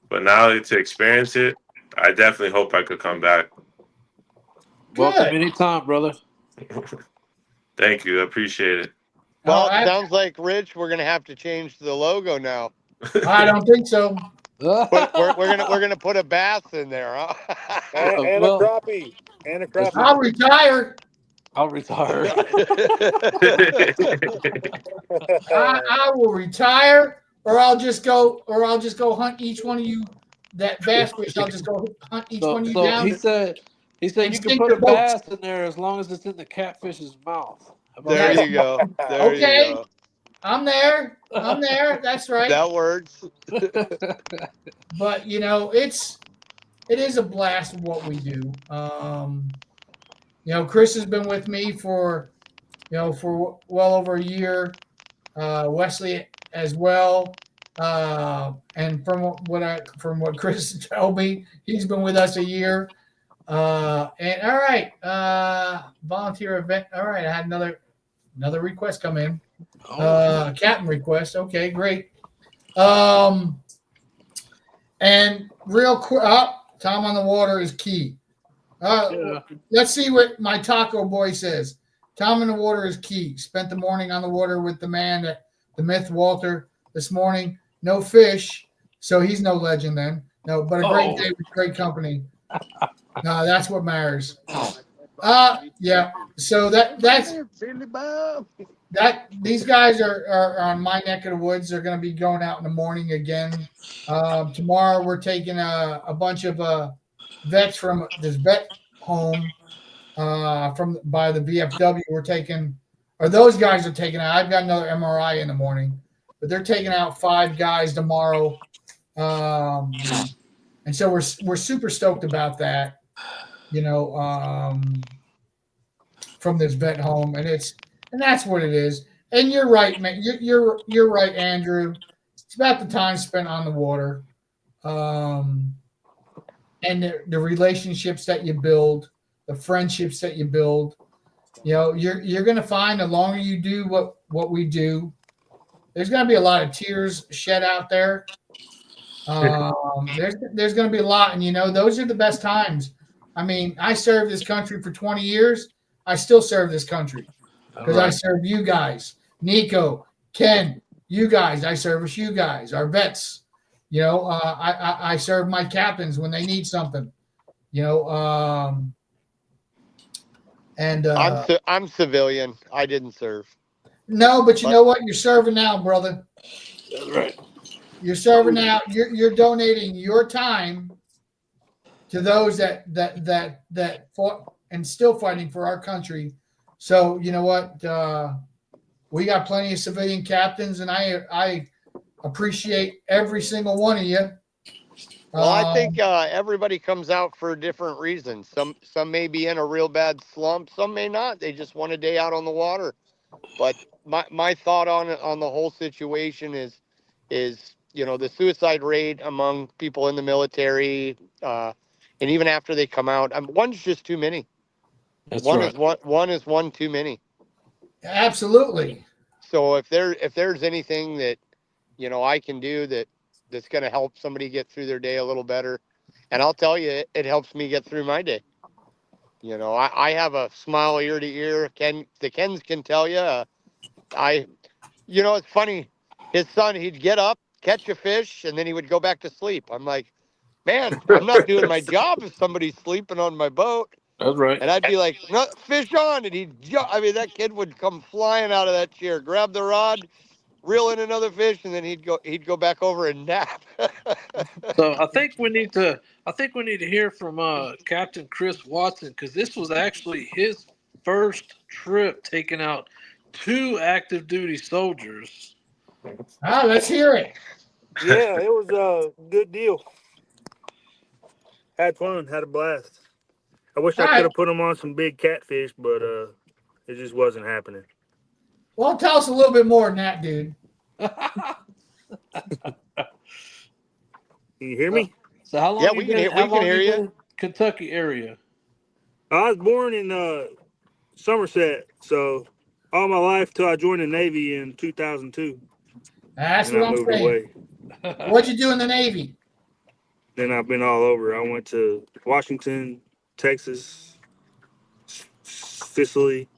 But now to experience it, I definitely hope I could come back. Welcome anytime, brother. Thank you. I appreciate it. Well, it sounds like, Rich, we're gonna have to change the logo now. I don't think so. We're gonna put a bass in there, huh? And a crappie. And a crappie. I'll retire. I'll retire. I will retire, or I'll just go hunt each one of you. That bass fish, I'll just go hunt each one of you down. He said you can put a bass in there as long as it's in the catfish's mouth. There you go. There you go. I'm there. That's right. That works. But it is a blast what we do. Chris has been with me for well over a year. Wesley as well. And from what Chris told me, he's been with us a year. And all right, volunteer event. All right, I had another request come in. Captain request. Okay, great. And real quick, time on the water is key. Let's see what my taco boy says. Time in the water is key. Spent the morning on the water with the man, the myth Walter, this morning. No fish, so he's no legend then. No, but a great day with great company. That's what matters. Yeah. So that's these guys are on my neck of the woods. They're going to be going out in the morning again. Tomorrow we're taking a bunch of vets from this vet home by the VFW. We're taking, or those guys are taking out. I've got another MRI in the morning, but they're taking out 5 guys tomorrow. And so we're super stoked about that. from this vet home, and that's what it is. And you're right, man. You're right, Andrew. It's about the time spent on the water, and the relationships that you build, the friendships that you build. You know, you're going to find the longer you do what we do, there's going to be a lot of tears shed out there. There's going to be a lot, and those are the best times. I mean, I served this country for 20 years. I still serve this country because I serve you guys, Nico, Ken, you guys. I service you guys, our vets. I serve my captains when they need something. And I'm civilian. I didn't serve. No, but you know what? You're serving now, brother. That's right. You're serving now. You're donating your time to those that fought and still fighting for our country. So you know what? We got plenty of civilian captains, and I appreciate every single one of you. Well, I think everybody comes out for different reasons. Some may be in a real bad slump. Some may not. They just want a day out on the water. But my thought on the whole situation is the suicide rate among people in the military, and even after they come out, one's just too many. That's one right. is one too many. Absolutely. So if there's anything that I can do that's going to help somebody get through their day a little better, and I'll tell you, it helps me get through my day. I have a smile ear to ear. The Kens can tell you. It's funny. His son, he'd get up, catch a fish, and then he would go back to sleep. I'm like, man, I'm not doing my job if somebody's sleeping on my boat. That's right. And I'd be like, no, fish on, and that kid would come flying out of that chair, grab the rod, reel in another fish, and then he'd go back over and nap. So I think we need to hear from Captain Chris Watson, because this was actually his first trip taking out 2 active duty soldiers. Let's hear it. Yeah, it was a good deal. Had fun, had a blast. I wish I could have put them on some big catfish, but it just wasn't happening. Well, tell us a little bit more than that, dude. Can you hear me? So how long Yeah, you we been, can how long hear you you. been in Kentucky area? I was born in Somerset, so all my life till I joined the Navy in 2002. That's and what I I'm moved saying. away. What'd you do in the Navy? Then I've been all over. I went to Washington, Texas, Sicily,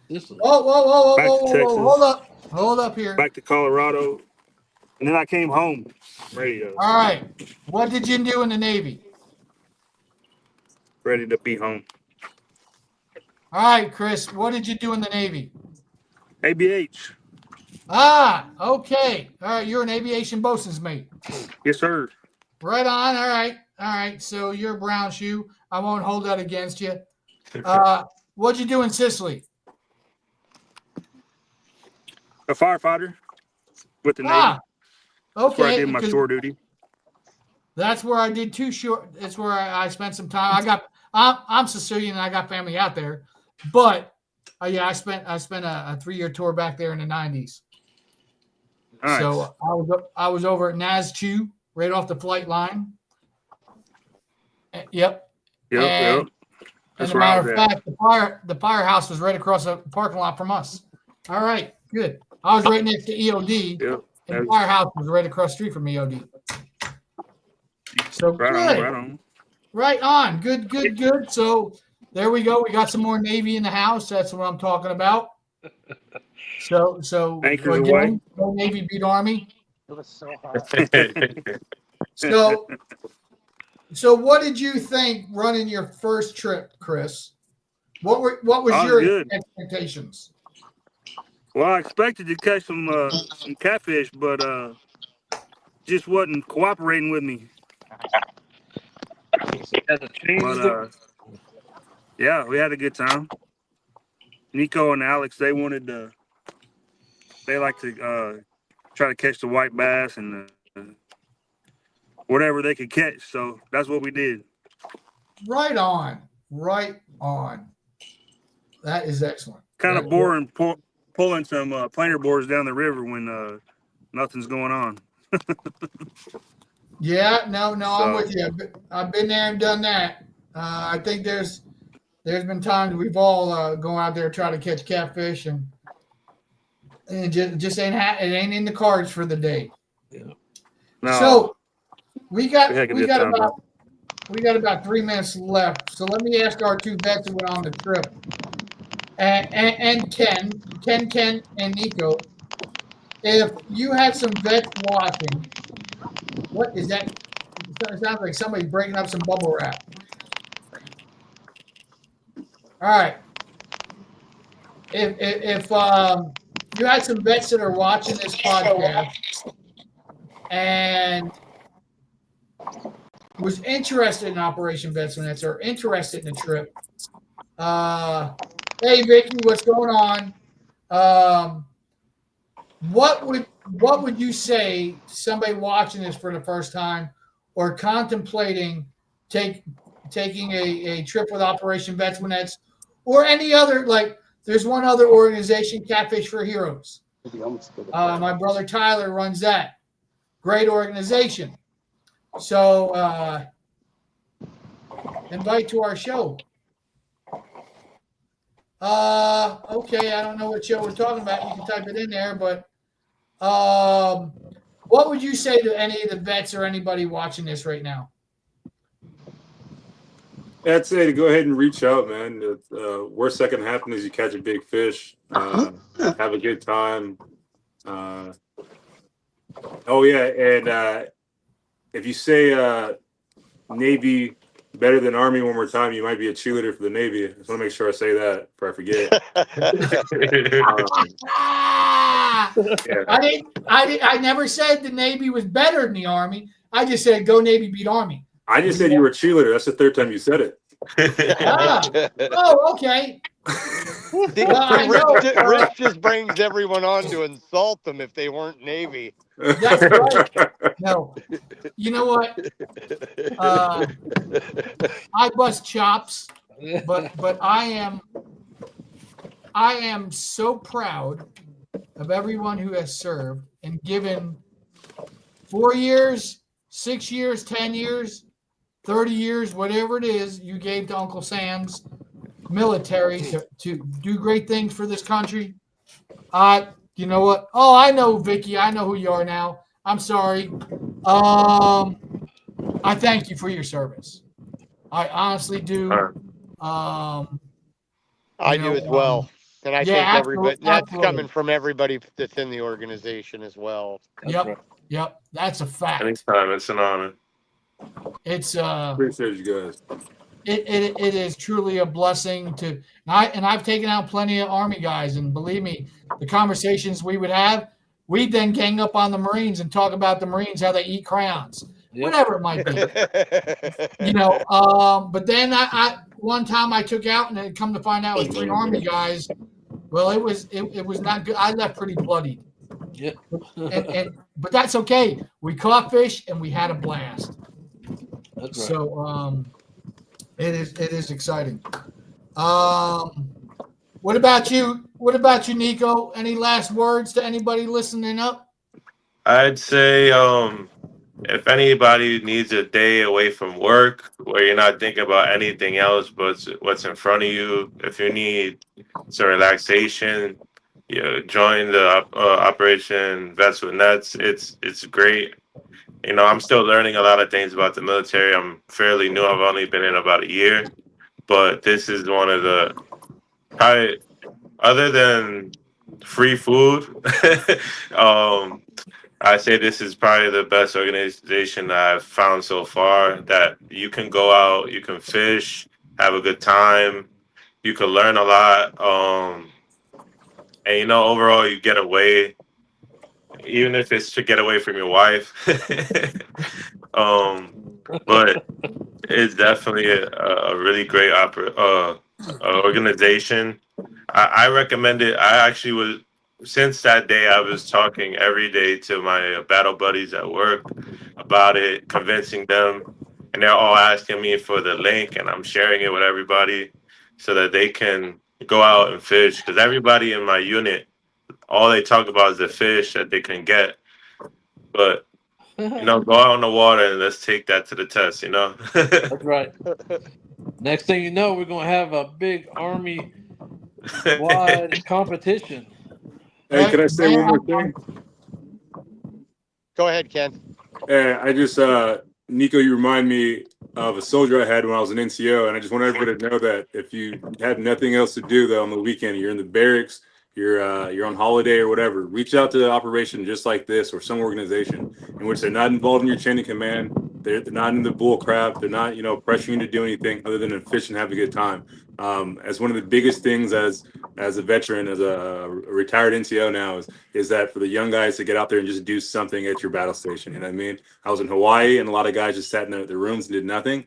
Whoa. back to Texas, Hold up here. back to Colorado, and then I came home. Ready to All right. What did you do in the Navy? be home. All right, Chris. What did you do in the Navy? ABH. Okay. All right. You're an aviation bosun's mate. Yes, sir. Right on. All right. So you're a brown shoe. I won't hold that against you. What'd you do in Sicily? A firefighter with the Navy. Okay. That's where I did my shore duty. That's where I did too short. That's where I spent some time. I'm Sicilian and I got family out there, but I spent a 3-year tour back there in the 90s. Nice. So I was over at NAS2 right off the flight line. Yep. Yep. As a matter of fact, the firehouse was right across the parking lot from us. All right, good. I was right next to EOD, and the firehouse was right across the street from EOD. So good. Right on. Good. So there we go. We got some more Navy in the house. That's what I'm talking about. So Anchors again, away. no Navy beat Army. It was so hot. So what did you think running your first trip, Chris? What was your expectations? Well, I expected to catch some catfish, but just wasn't cooperating with me. But yeah, we had a good time. Nico and Alex, they like to try to catch the white bass and whatever they could catch. So that's what we did. Right on. That is excellent. Kind of boring pulling some planer boards down the river when nothing's going on. Yeah, no, I'm with you. I've been there and done that. I think there's been times we've all go out there try to catch catfish and it just ain't it ain't in the cards for the day. Yeah. No, So we got time, about 3 minutes left. So let me ask our two vets who went on the trip, and Ken, and Nico, if you had some vets watching, what is that? It sounds like somebody's breaking up some bubble wrap. All right. If you had some vets that are watching this podcast and was interested in Operation Vets or interested in the trip, hey Vicky, what's going on? What would you say to somebody watching this for the first time or contemplating taking a trip with Operation Vets or any other, like there's one other organization, Catfish for Heroes. My brother Tyler runs that. Great organization. So invite to our show. Okay, I don't know what show we're talking about. You can type it in there, but what would you say to any of the vets or anybody watching this right now? I'd say to go ahead and reach out, man. Worst that can happen is you catch a big fish. Have a good time. Oh yeah, and if you say Navy better than Army one more time, you might be a cheerleader for the Navy. I just want to make sure I say that before I forget. Yeah. I never said the Navy was better than the Army. I just said go Navy beat Army. I just said you were a cheerleader. That's the third time you said it. Oh, okay. Well, Rich just brings everyone on to insult them if they weren't Navy. That's right. No, you know what? I bust chops, but I am so proud of everyone who has served and given 4 years, 6 years, 10 years, 30 years, whatever it is you gave to Uncle Sam's military to do great things for this country. You know what? Oh, I know, Vicky. I know who you are now. I'm sorry. I thank you for your service. I honestly do. I do as well. And I think everybody that's coming from everybody that's in the organization as well. Yep. That's a fact. Anytime, it's an honor. It's appreciate you guys. It is truly a blessing to I've taken out plenty of Army guys, and believe me, the conversations we would have, we'd then gang up on the Marines and talk about the Marines, how they eat crayons, whatever it might be. But then I one time I took out and it come to find out it was 3 Army guys. Well, it was not good. I left pretty bloodied. Yeah. But that's okay. We caught fish and we had a blast. That's right. So it is exciting. What about you? What about you, Nico? Any last words to anybody listening up? I'd say if anybody needs a day away from work where you're not thinking about anything else but what's in front of you, if you need some relaxation, join the Operation Vets with Nets. It's great. I'm still learning a lot of things about the military. I'm fairly new. I've only been in about a year, but this is one of the probably, other than free food, I say this is probably the best organization that I've found so far, that you can go out, you can fish, have a good time, you can learn a lot. And overall you get away, even if it's to get away from your wife. But it's definitely a really great organization. I recommend it. I actually was, since that day, I was talking every day to my battle buddies at work about it, convincing them, and they're all asking me for the link, and I'm sharing it with everybody so that they can, go out and fish because everybody in my unit, all they talk about is the fish that they can get. But go out on the water and let's take that to the test. That's right. Next thing you know, we're gonna have a big army-wide competition. Hey, can I say one more thing? Go ahead, Ken. I just, Nico, you remind me of a soldier I had when I was an NCO, and I just want everybody to know that if you have nothing else to do though on the weekend, you're in the barracks, you're on holiday or whatever, reach out to an operation just like this or some organization in which they're not involved in your chain of command. They're not in the bull crap. They're not, pressuring you to do anything other than fish and have a good time. As one of the biggest things as a veteran, as a retired NCO now, is that for the young guys to get out there and just do something at your battle station. You know what I mean? I was in Hawaii and a lot of guys just sat in their rooms and did nothing.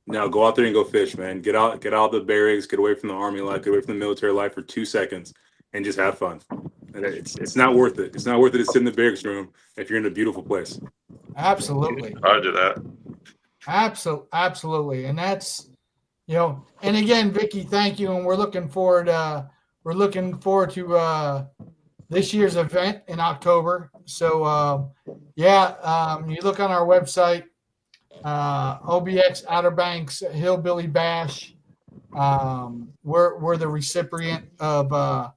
Now go out there and go fish, man. Get out of the barracks, get away from the army life, get away from the military life for 2 seconds and just have fun. And it's not worth it. It's not worth it to sit in the barracks room if you're in a beautiful place. Absolutely. Roger that. Absolutely. And that's, and again, Vicky, thank you. And we're looking forward to this year's event in October. So, you look on our website, OBX Outer Banks Hillbilly Bash. We're the recipient of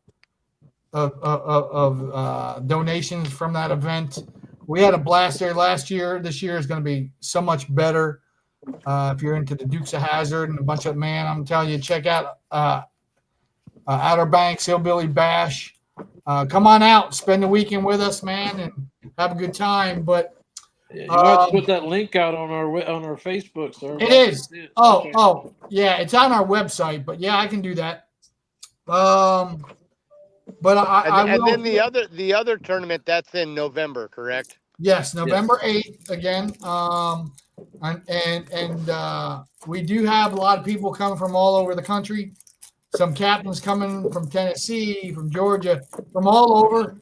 donations from that event. We had a blast there last year. This year is going to be so much better. If you're into the Dukes of Hazzard and a bunch of I'm telling you, check out Outer Banks Hillbilly Bash. Come on out, spend the weekend with us, man, and have a good time. But you have to put that link out on our Facebook, sir. It is. Oh, yeah, it's on our website. But yeah, I can do that. But then the other tournament that's in November, correct? Yes, November 8th again. And we do have a lot of people coming from all over the country. Some captains coming from Tennessee, from Georgia, from all over.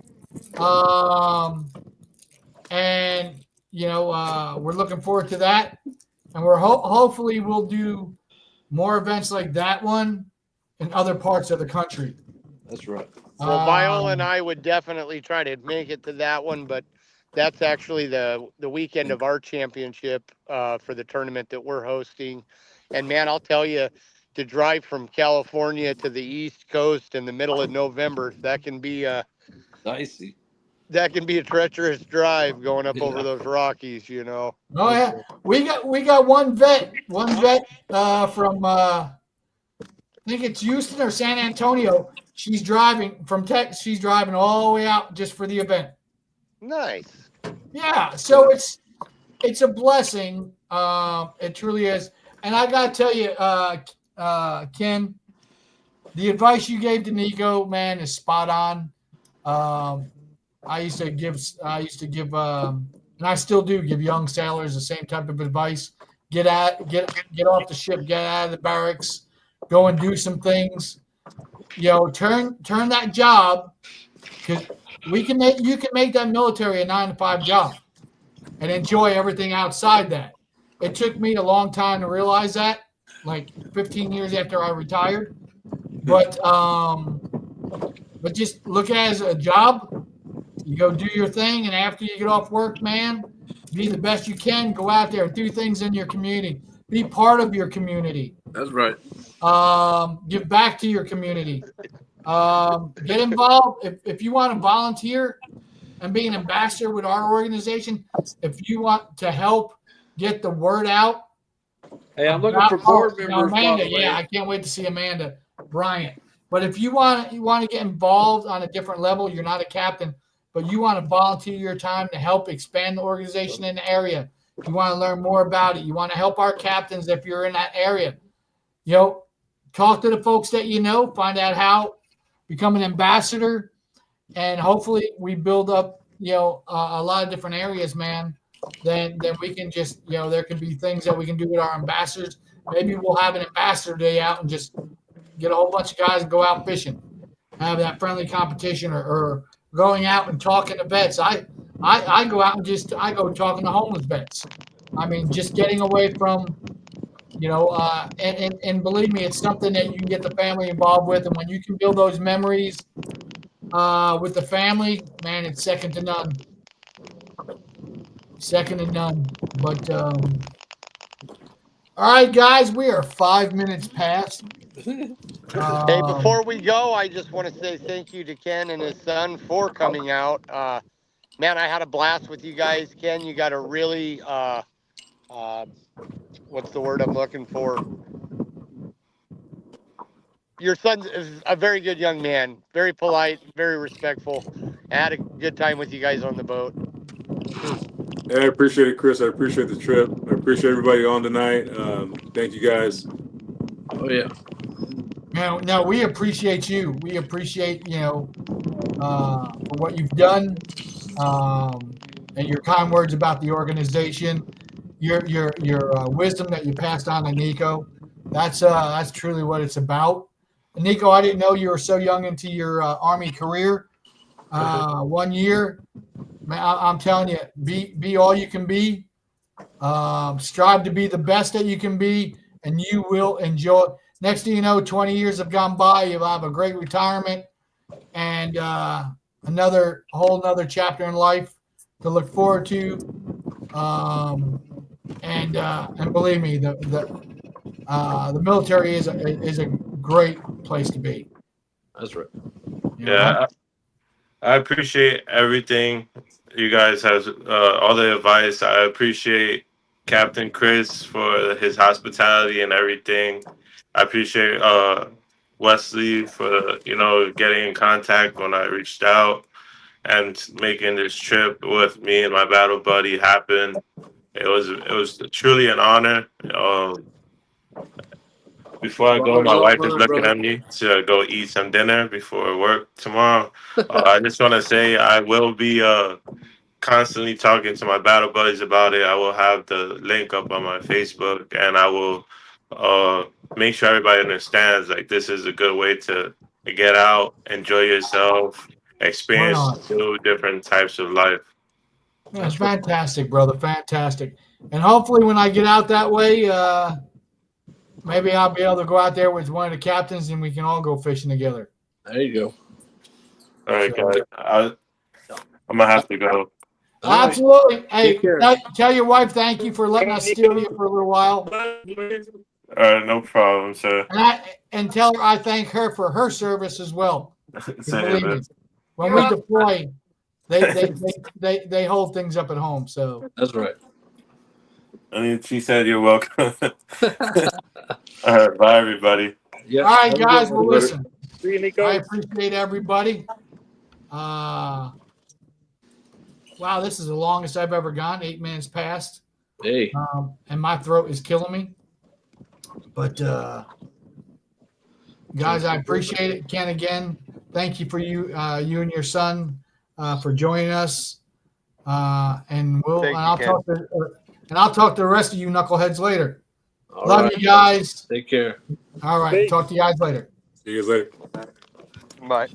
We're looking forward to that. And we're hopefully we'll do more events like that one in other parts of the country. That's right. Well, Viola and I would definitely try to make it to that one, but that's actually the weekend of our championship for the tournament that we're hosting. And man, I'll tell you, to drive from California to the East Coast in the middle of November, that can be dicey. That can be a treacherous drive going up over those Rockies, Oh yeah, we got one vet from I think it's Houston or San Antonio. She's driving from Texas. She's driving all the way out just for the event. Nice. Yeah, so it's a blessing. It truly is. And I gotta tell you, Ken, the advice you gave to Nico, man, is spot on. I used to give, and I still do give young sailors the same type of advice. Get off the ship, get out of the barracks, go and do some things. Turn that job, because you can make that military a 9-to-5 job and enjoy everything outside that. It took me a long time to realize that, like 15 years after I retired. But just look at it as a job. You go do your thing, and after you get off work, man, be the best you can. Go out there and do things in your community. Be part of your community. That's right. Give back to your community. Get involved. If you want to volunteer and be an ambassador with our organization, if you want to help get the word out. Hey, I'm looking for board members. Amanda, yeah, I can't wait to see Amanda Bryant. But if you want to get involved on a different level, you're not a captain, but you want to volunteer your time to help expand the organization in the area. You want to learn more about it. You want to help our captains if you're in that area. Talk to the folks that find out how, become an ambassador, and hopefully we build up, a lot of different areas, man. Then we can just, there can be things that we can do with our ambassadors. Maybe we'll have an ambassador day out and just get a whole bunch of guys and go out fishing, have that friendly competition, or going out and talking to vets. I go out and I go talking to homeless vets. I mean, just getting away from And believe me, it's something that you can get the family involved with, and when you can build those memories with the family, man, it's second to none. Second to none. But all right, guys, we are 5 minutes past. Hey, before we go, I just want to say thank you to Ken and his son for coming out. Man, I had a blast with you guys. Ken, you got a really, what's the word I'm looking for? Your son is a very good young man, very polite, very respectful. I had a good time with you guys on the boat. Yeah, I appreciate it, Chris. I appreciate the trip. I appreciate everybody on tonight. Thank you guys. Oh yeah. No, we appreciate you. We appreciate for what you've done, and your kind words about the organization. Your wisdom that you passed on to Nico. That's truly what it's about. And Nico, I didn't know you were so young into your Army career. 1 year, man, I'm telling you, be all you can be. Strive to be the best that you can be, and you will enjoy it. Next thing you know, 20 years have gone by. You'll have a great retirement and another chapter in life to look forward to. And believe me, the military is a great place to be. That's right. Yeah, I appreciate everything you guys have, all the advice. I appreciate Captain Chris for his hospitality and everything. I appreciate Wesley for getting in contact when I reached out and making this trip with me and my battle buddy happen. It was truly an honor. Before I go, Honor's my all wife is mine, looking brother. at me to go eat some dinner before work tomorrow. I just want to say I will be constantly talking to my battle buddies about it. I will have the link up on my Facebook, and I will make sure everybody understands like this is a good way to get out, enjoy yourself, Right experience on. two different types of life. That's fantastic, brother. Fantastic. And hopefully, when I get out that way, maybe I'll be able to go out there with one of the captains, and we can all go fishing together. There you go. All right, guys. I'm gonna have to go. Absolutely. Hey, Take care. tell your wife thank you for letting us steal you for a little while. All right, no problem, sir. And tell her I thank her for her service as well. Say Believe it, me, man. when we deploy, they hold things up at home. So That's right. I mean, she said you're welcome. All right, bye, everybody. Yeah. all right, guys. Well, listen. See you, Nico. I appreciate everybody. Wow, this is the longest I've ever gone. 8 minutes past. Hey. And my throat is killing me. But guys, I appreciate it. Ken, again, thank you for you and your son for joining us. And I'll talk to the rest of you knuckleheads later. All Love right. you guys. Take care. All right, talk to you guys later. See you guys later. Bye.